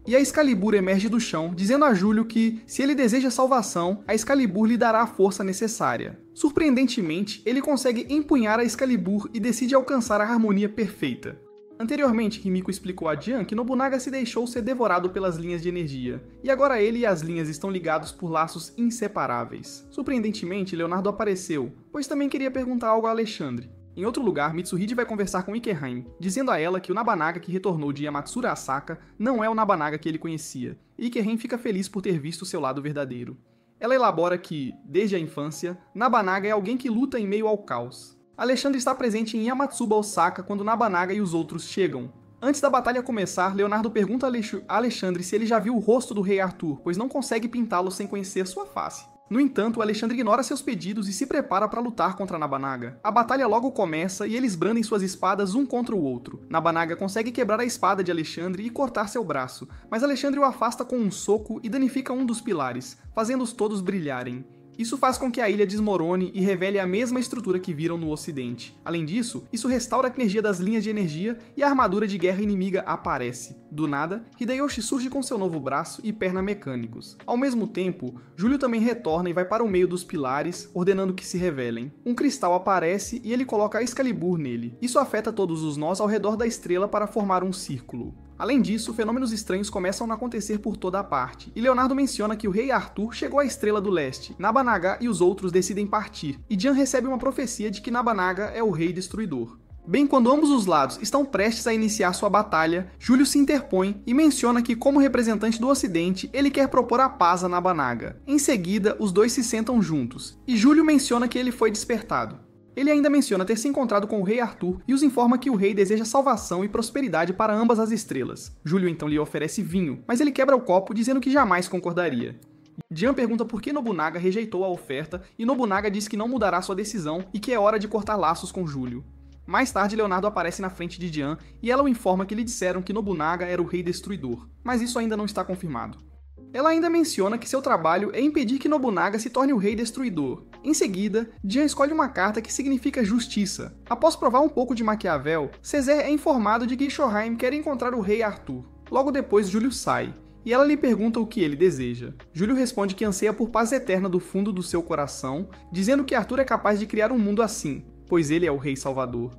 E a Excalibur emerge do chão, dizendo a Júlio que, se ele deseja salvação, a Excalibur lhe dará a força necessária. Surpreendentemente, ele consegue empunhar a Excalibur e decide alcançar a harmonia perfeita. Anteriormente, Himiko explicou a Jian que Nobunaga se deixou ser devorado pelas linhas de energia, e agora ele e as linhas estão ligados por laços inseparáveis. Surpreendentemente, Leonardo apareceu, pois também queria perguntar algo a Alexandre. Em outro lugar, Mitsuhide vai conversar com Ikeheim, dizendo a ela que o Nabanaga que retornou de Yamatsura Asaka não é o Nabanaga que ele conhecia, e Ikeheim fica feliz por ter visto seu lado verdadeiro. Ela elabora que, desde a infância, Nabanaga é alguém que luta em meio ao caos. Alexandre está presente em Yamatsuba Osaka quando Nabanaga e os outros chegam. Antes da batalha começar, Leonardo pergunta a Alexandre se ele já viu o rosto do Rei Arthur, pois não consegue pintá-lo sem conhecer sua face. No entanto, Alexandre ignora seus pedidos e se prepara para lutar contra Nabanaga. A batalha logo começa e eles brandem suas espadas um contra o outro. Nabanaga consegue quebrar a espada de Alexandre e cortar seu braço, mas Alexandre o afasta com um soco e danifica um dos pilares, fazendo-os todos brilharem. Isso faz com que a ilha desmorone e revele a mesma estrutura que viram no ocidente. Além disso, isso restaura a energia das linhas de energia e a armadura de guerra inimiga aparece. Do nada, Hideyoshi surge com seu novo braço e perna mecânicos. Ao mesmo tempo, Júlio também retorna e vai para o meio dos pilares, ordenando que se revelem. Um cristal aparece e ele coloca a Excalibur nele. Isso afeta todos os nós ao redor da estrela para formar um círculo. Além disso, fenômenos estranhos começam a acontecer por toda a parte, e Leonardo menciona que o Rei Arthur chegou à Estrela do Leste, Nabanaga e os outros decidem partir, e Jian recebe uma profecia de que Nabanaga é o Rei Destruidor. Bem quando ambos os lados estão prestes a iniciar sua batalha, Júlio se interpõe e menciona que, como representante do Ocidente, ele quer propor a paz a Nabanaga. Em seguida, os dois se sentam juntos, e Júlio menciona que ele foi despertado. Ele ainda menciona ter se encontrado com o Rei Arthur e os informa que o rei deseja salvação e prosperidade para ambas as estrelas. Júlio então lhe oferece vinho, mas ele quebra o copo dizendo que jamais concordaria. Jian pergunta por que Nobunaga rejeitou a oferta e Nobunaga diz que não mudará sua decisão e que é hora de cortar laços com Júlio. Mais tarde, Leonardo aparece na frente de Jian e ela o informa que lhe disseram que Nobunaga era o Rei Destruidor, mas isso ainda não está confirmado. Ela ainda menciona que seu trabalho é impedir que Nobunaga se torne o Rei Destruidor. Em seguida, Jian escolhe uma carta que significa justiça. Após provar um pouco de Maquiavel, Césaire é informado de que Shoheim quer encontrar o Rei Arthur. Logo depois, Júlio sai, e ela lhe pergunta o que ele deseja. Júlio responde que anseia por paz eterna do fundo do seu coração, dizendo que Arthur é capaz de criar um mundo assim, pois ele é o Rei Salvador.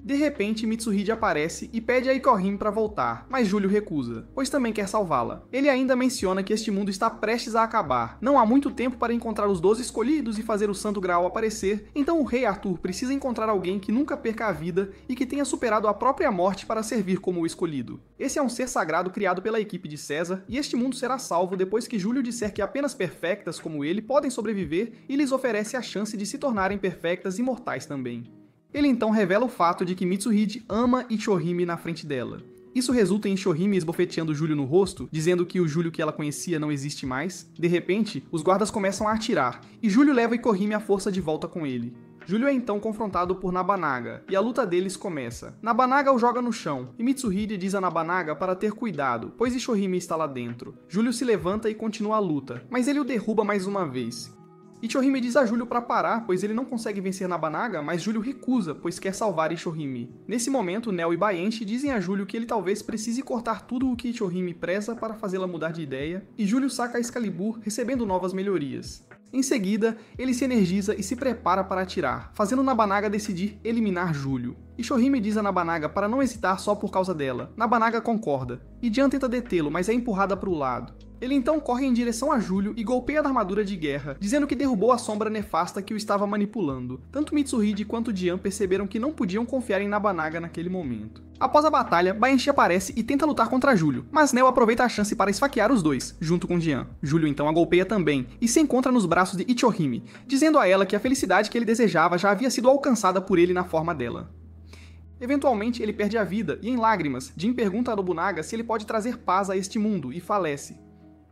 De repente, Mitsuhide aparece e pede a Ikohin para voltar, mas Júlio recusa, pois também quer salvá-la. Ele ainda menciona que este mundo está prestes a acabar, não há muito tempo para encontrar os 12 escolhidos e fazer o Santo Graal aparecer, então o Rei Arthur precisa encontrar alguém que nunca perca a vida e que tenha superado a própria morte para servir como o escolhido. Esse é um ser sagrado criado pela equipe de César, e este mundo será salvo depois que Júlio disser que apenas perfectas como ele podem sobreviver e lhes oferece a chance de se tornarem perfectas e mortais também. Ele então revela o fato de que Mitsuhide ama Ichohime na frente dela. Isso resulta em Ichohime esbofeteando Júlio no rosto, dizendo que o Júlio que ela conhecia não existe mais. De repente, os guardas começam a atirar, e Júlio leva Ikohin à força de volta com ele. Júlio é então confrontado por Nabanaga, e a luta deles começa. Nabanaga o joga no chão, e Mitsuhide diz a Nabanaga para ter cuidado, pois Ichohime está lá dentro. Júlio se levanta e continua a luta, mas ele o derruba mais uma vez. Ichohime diz a Júlio para parar, pois ele não consegue vencer Nabanaga, mas Júlio recusa, pois quer salvar Ichohime. Nesse momento, Nel e Baenshi dizem a Júlio que ele talvez precise cortar tudo o que Ichohime preza para fazê-la mudar de ideia, e Júlio saca a Excalibur, recebendo novas melhorias. Em seguida, ele se energiza e se prepara para atirar, fazendo Nabanaga decidir eliminar Júlio. Ichohime diz a Nabanaga para não hesitar só por causa dela. Nabanaga concorda, e Jian tenta detê-lo, mas é empurrada para o lado. Ele então corre em direção a Júlio e golpeia na armadura de guerra, dizendo que derrubou a sombra nefasta que o estava manipulando. Tanto Mitsuhide quanto Jian perceberam que não podiam confiar em Nabanaga naquele momento. Após a batalha, Baenshi aparece e tenta lutar contra Júlio, mas Nel aproveita a chance para esfaquear os dois, junto com Jian. Júlio então a golpeia também, e se encontra nos braços de Ichohime, dizendo a ela que a felicidade que ele desejava já havia sido alcançada por ele na forma dela. Eventualmente, ele perde a vida, e em lágrimas, Jin pergunta a Nobunaga se ele pode trazer paz a este mundo, e falece.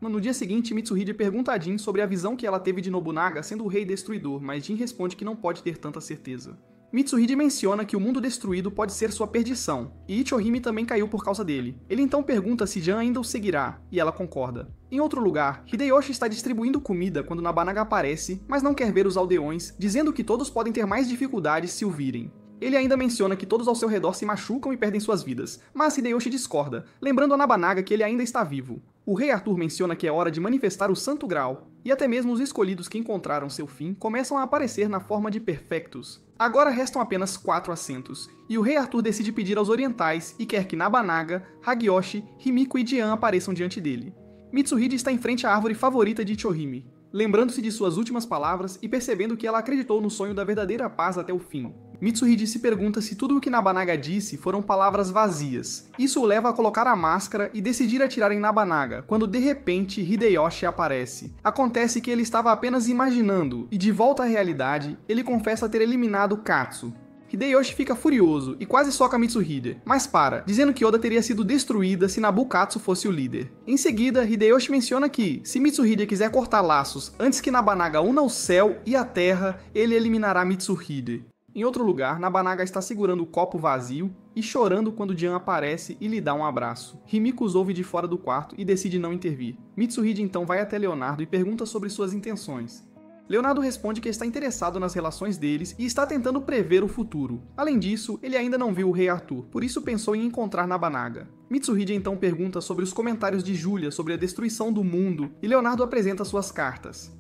No dia seguinte, Mitsuhide pergunta a Jin sobre a visão que ela teve de Nobunaga sendo o rei destruidor, mas Jin responde que não pode ter tanta certeza. Mitsuhide menciona que o mundo destruído pode ser sua perdição, e Ichohime também caiu por causa dele. Ele então pergunta se Jian ainda o seguirá, e ela concorda. Em outro lugar, Hideyoshi está distribuindo comida quando Nabanaga aparece, mas não quer ver os aldeões, dizendo que todos podem ter mais dificuldades se o virem. Ele ainda menciona que todos ao seu redor se machucam e perdem suas vidas, mas Hideyoshi discorda, lembrando a Nabanaga que ele ainda está vivo. O rei Arthur menciona que é hora de manifestar o Santo Graal, e até mesmo os escolhidos que encontraram seu fim começam a aparecer na forma de perfectos. Agora restam apenas 4 assentos, e o rei Arthur decide pedir aos orientais e quer que Nabanaga, Hagiyoshi, Himiko e Jian apareçam diante dele. Mitsuhide está em frente à árvore favorita de Ichohime, lembrando-se de suas últimas palavras e percebendo que ela acreditou no sonho da verdadeira paz até o fim. Mitsuhide se pergunta se tudo o que Nabanaga disse foram palavras vazias. Isso o leva a colocar a máscara e decidir atirar em Nabanaga, quando de repente Hideyoshi aparece. Acontece que ele estava apenas imaginando, e de volta à realidade, ele confessa ter eliminado Katsu. Hideyoshi fica furioso e quase soca Mitsuhide, mas para, dizendo que Oda teria sido destruída se Nabukatsu fosse o líder. Em seguida, Hideyoshi menciona que, se Mitsuhide quiser cortar laços antes que Nabanaga una o céu e a terra, ele eliminará Mitsuhide. Em outro lugar, Nabanaga está segurando o copo vazio e chorando quando Jian aparece e lhe dá um abraço. Himiko os ouve de fora do quarto e decide não intervir. Mitsuhide então vai até Leonardo e pergunta sobre suas intenções. Leonardo responde que está interessado nas relações deles e está tentando prever o futuro. Além disso, ele ainda não viu o rei Arthur, por isso pensou em encontrar Nabanaga. Mitsuhide então pergunta sobre os comentários de Julia sobre a destruição do mundo e Leonardo apresenta suas cartas.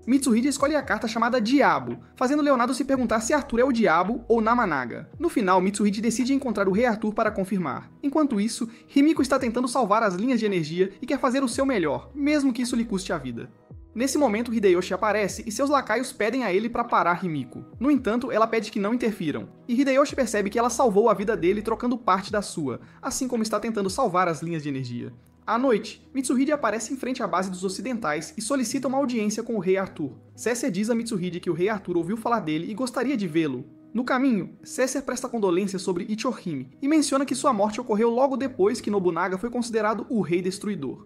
Mitsuhide escolhe a carta chamada Diabo, fazendo Leonardo se perguntar se Arthur é o Diabo ou Nabanaga. No final, Mitsuhide decide encontrar o rei Arthur para confirmar. Enquanto isso, Himiko está tentando salvar as linhas de energia e quer fazer o seu melhor, mesmo que isso lhe custe a vida. Nesse momento, Hideyoshi aparece e seus lacaios pedem a ele para parar Himiko. No entanto, ela pede que não interfiram, e Hideyoshi percebe que ela salvou a vida dele trocando parte da sua, assim como está tentando salvar as linhas de energia. À noite, Mitsuhide aparece em frente à base dos ocidentais e solicita uma audiência com o rei Arthur. Cécer diz a Mitsuhide que o rei Arthur ouviu falar dele e gostaria de vê-lo. No caminho, Cécer presta condolências sobre Ichohime e menciona que sua morte ocorreu logo depois que Nobunaga foi considerado o rei destruidor.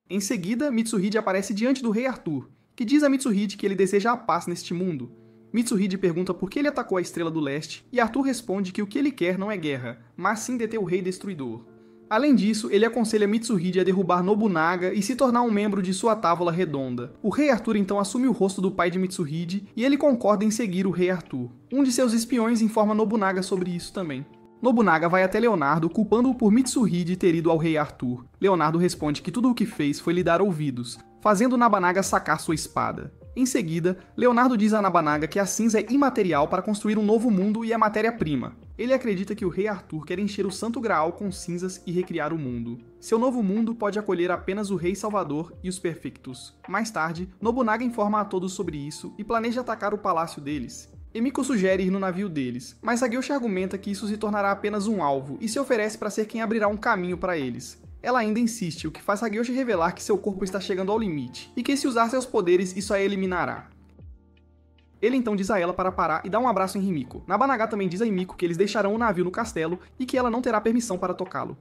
Em seguida, Mitsuhide aparece diante do rei Arthur, que diz a Mitsuhide que ele deseja a paz neste mundo. Mitsuhide pergunta por que ele atacou a Estrela do Leste e Arthur responde que o que ele quer não é guerra, mas sim deter o rei destruidor. Além disso, ele aconselha Mitsuhide a derrubar Nobunaga e se tornar um membro de sua távola redonda. O rei Arthur então assume o rosto do pai de Mitsuhide e ele concorda em seguir o rei Arthur. Um de seus espiões informa Nobunaga sobre isso também. Nobunaga vai até Leonardo, culpando-o por Mitsuhide ter ido ao rei Arthur. Leonardo responde que tudo o que fez foi lhe dar ouvidos, fazendo Nabanaga sacar sua espada. Em seguida, Leonardo diz a Nabanaga que a cinza é imaterial para construir um novo mundo e é matéria-prima. Ele acredita que o rei Arthur quer encher o Santo Graal com cinzas e recriar o mundo. Seu novo mundo pode acolher apenas o Rei Salvador e os Perfectus. Mais tarde, Nobunaga informa a todos sobre isso e planeja atacar o palácio deles. Emiko sugere ir no navio deles, mas Hageyoshi argumenta que isso se tornará apenas um alvo e se oferece para ser quem abrirá um caminho para eles. Ela ainda insiste, o que faz Hageyoshi revelar que seu corpo está chegando ao limite e que se usar seus poderes isso a eliminará. Ele então diz a ela para parar e dar um abraço em Himiko. Nabanaga também diz a Himiko que eles deixarão o navio no castelo e que ela não terá permissão para tocá-lo.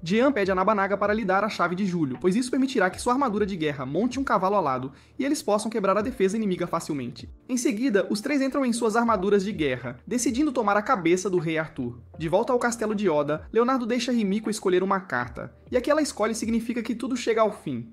Jean pede a Nabanaga para lhe dar a chave de Julio, pois isso permitirá que sua armadura de guerra monte um cavalo alado e eles possam quebrar a defesa inimiga facilmente. Em seguida, os três entram em suas armaduras de guerra, decidindo tomar a cabeça do rei Arthur. De volta ao castelo de Oda, Leonardo deixa Himiko escolher uma carta, e a que ela escolhe significa que tudo chega ao fim.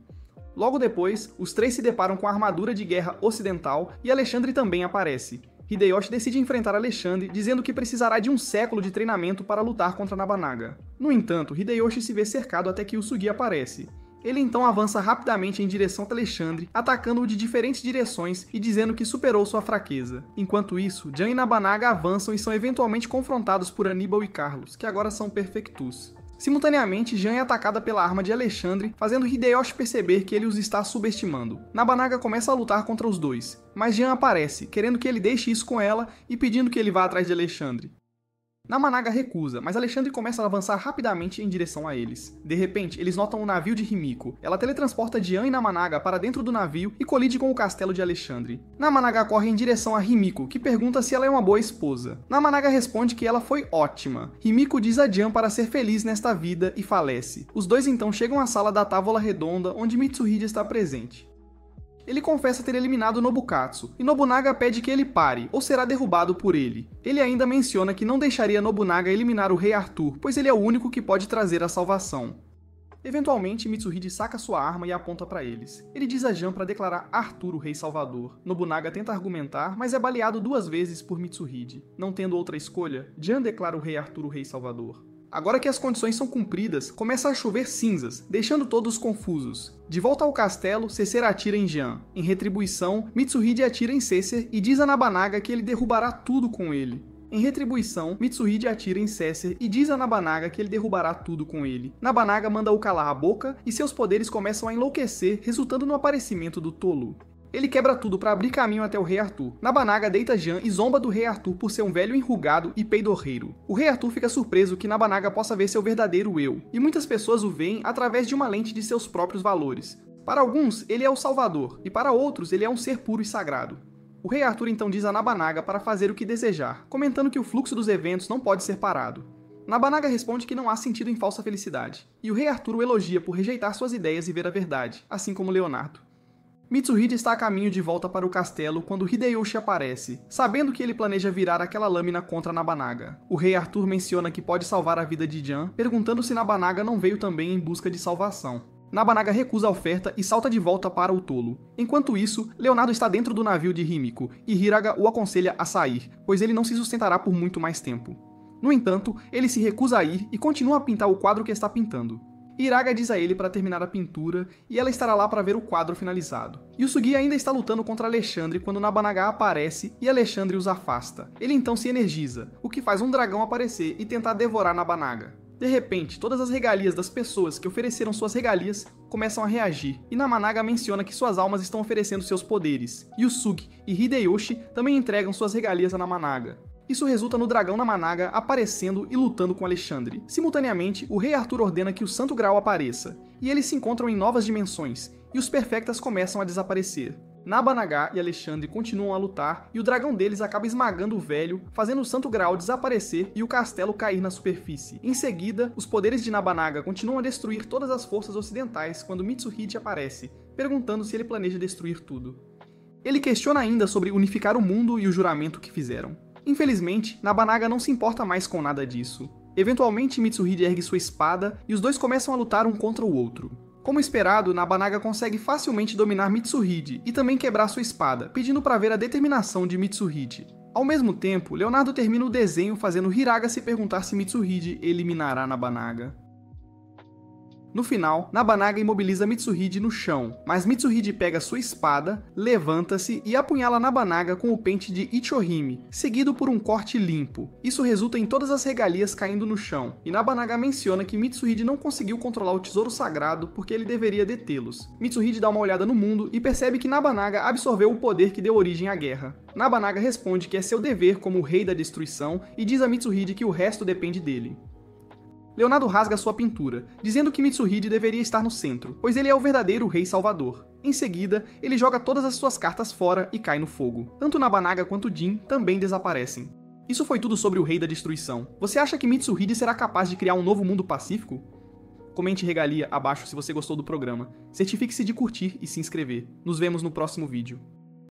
Logo depois, os três se deparam com a armadura de guerra ocidental e Alexandre também aparece. Hideyoshi decide enfrentar Alexandre, dizendo que precisará de um século de treinamento para lutar contra Nabanaga. No entanto, Hideyoshi se vê cercado até que Usugi aparece. Ele então avança rapidamente em direção a Alexandre, atacando-o de diferentes direções e dizendo que superou sua fraqueza. Enquanto isso, Jean e Nabanaga avançam e são eventualmente confrontados por Aníbal e Carlos, que agora são Perfectus. Simultaneamente, Jean é atacada pela arma de Alexandre, fazendo Hideyoshi perceber que ele os está subestimando. Nabanaga começa a lutar contra os dois, mas Jean aparece, querendo que ele deixe isso com ela e pedindo que ele vá atrás de Alexandre. Nabanaga recusa, mas Alexandre começa a avançar rapidamente em direção a eles. De repente, eles notam o navio de Himiko. Ela teletransporta Jean e Nabanaga para dentro do navio e colide com o castelo de Alexandre. Nabanaga corre em direção a Himiko, que pergunta se ela é uma boa esposa. Nabanaga responde que ela foi ótima. Himiko diz a Jean para ser feliz nesta vida e falece. Os dois então chegam à sala da Távola Redonda, onde Mitsuhide está presente. Ele confessa ter eliminado Nobukatsu, e Nobunaga pede que ele pare, ou será derrubado por ele. Ele ainda menciona que não deixaria Nobunaga eliminar o rei Arthur, pois ele é o único que pode trazer a salvação. Eventualmente, Mitsuhide saca sua arma e aponta para eles. Ele diz a Jean para declarar Arthur o rei salvador. Nobunaga tenta argumentar, mas é baleado 2 vezes por Mitsuhide. Não tendo outra escolha, Jean declara o rei Arthur o rei salvador. Agora que as condições são cumpridas, começa a chover cinzas, deixando todos confusos. De volta ao castelo, Cecer atira em Jean. Em retribuição, Mitsuhide atira em Cecer e diz a Nabanaga que ele derrubará tudo com ele. Em retribuição, Mitsuhide atira em Cecer e diz a Nabanaga que ele derrubará tudo com ele. Nabanaga manda-o calar a boca e seus poderes começam a enlouquecer, resultando no aparecimento do tolo. Ele quebra tudo para abrir caminho até o rei Arthur. Nabanaga deita Jean e zomba do rei Arthur por ser um velho enrugado e peidorreiro. O rei Arthur fica surpreso que Nabanaga possa ver seu verdadeiro eu, e muitas pessoas o veem através de uma lente de seus próprios valores. Para alguns, ele é o Salvador, e para outros, ele é um ser puro e sagrado. O rei Arthur então diz a Nabanaga para fazer o que desejar, comentando que o fluxo dos eventos não pode ser parado. Nabanaga responde que não há sentido em falsa felicidade, e o rei Arthur o elogia por rejeitar suas ideias e ver a verdade, assim como Leonardo. Mitsuhide está a caminho de volta para o castelo quando Hideyoshi aparece, sabendo que ele planeja virar aquela lâmina contra Nabanaga. O rei Arthur menciona que pode salvar a vida de Jean, perguntando se Nabanaga não veio também em busca de salvação. Nabanaga recusa a oferta e salta de volta para o tolo. Enquanto isso, Leonardo está dentro do navio de Himiko, e Hiraga o aconselha a sair, pois ele não se sustentará por muito mais tempo. No entanto, ele se recusa a ir e continua a pintar o quadro que está pintando. Hiraga diz a ele para terminar a pintura e ela estará lá para ver o quadro finalizado. Yusugi ainda está lutando contra Alexandre quando Nabanaga aparece e Alexandre os afasta. Ele então se energiza, o que faz um dragão aparecer e tentar devorar Nabanaga. De repente, todas as regalias das pessoas que ofereceram suas regalias começam a reagir, e Nabanaga menciona que suas almas estão oferecendo seus poderes. Yusugi e Hideyoshi também entregam suas regalias a Nabanaga. Isso resulta no dragão Nabanaga aparecendo e lutando com Alexandre. Simultaneamente, o rei Arthur ordena que o Santo Graal apareça, e eles se encontram em novas dimensões, e os Perfectas começam a desaparecer. Nabanaga e Alexandre continuam a lutar, e o dragão deles acaba esmagando o velho, fazendo o Santo Graal desaparecer e o castelo cair na superfície. Em seguida, os poderes de Nabanaga continuam a destruir todas as forças ocidentais quando Mitsuhide aparece, perguntando se ele planeja destruir tudo. Ele questiona ainda sobre unificar o mundo e o juramento que fizeram. Infelizmente, Nabanaga não se importa mais com nada disso. Eventualmente, Mitsuhide ergue sua espada e os dois começam a lutar um contra o outro. Como esperado, Nabanaga consegue facilmente dominar Mitsuhide e também quebrar sua espada, pedindo para ver a determinação de Mitsuhide. Ao mesmo tempo, Leonardo termina o desenho fazendo Hiraga se perguntar se Mitsuhide eliminará Nabanaga. No final, Nabanaga imobiliza Mitsuhide no chão, mas Mitsuhide pega sua espada, levanta-se e apunhala Nabanaga com o pente de Ichohime, seguido por um corte limpo. Isso resulta em todas as regalias caindo no chão, e Nabanaga menciona que Mitsuhide não conseguiu controlar o tesouro sagrado porque ele deveria detê-los. Mitsuhide dá uma olhada no mundo e percebe que Nabanaga absorveu o poder que deu origem à guerra. Nabanaga responde que é seu dever como o rei da destruição e diz a Mitsuhide que o resto depende dele. Leonardo rasga sua pintura, dizendo que Mitsuhide deveria estar no centro, pois ele é o verdadeiro rei salvador. Em seguida, ele joga todas as suas cartas fora e cai no fogo. Tanto Nabanaga quanto Jin também desaparecem. Isso foi tudo sobre o Rei da Destruição. Você acha que Mitsuhide será capaz de criar um novo mundo pacífico? Comente regalia abaixo se você gostou do programa. Certifique-se de curtir e se inscrever. Nos vemos no próximo vídeo.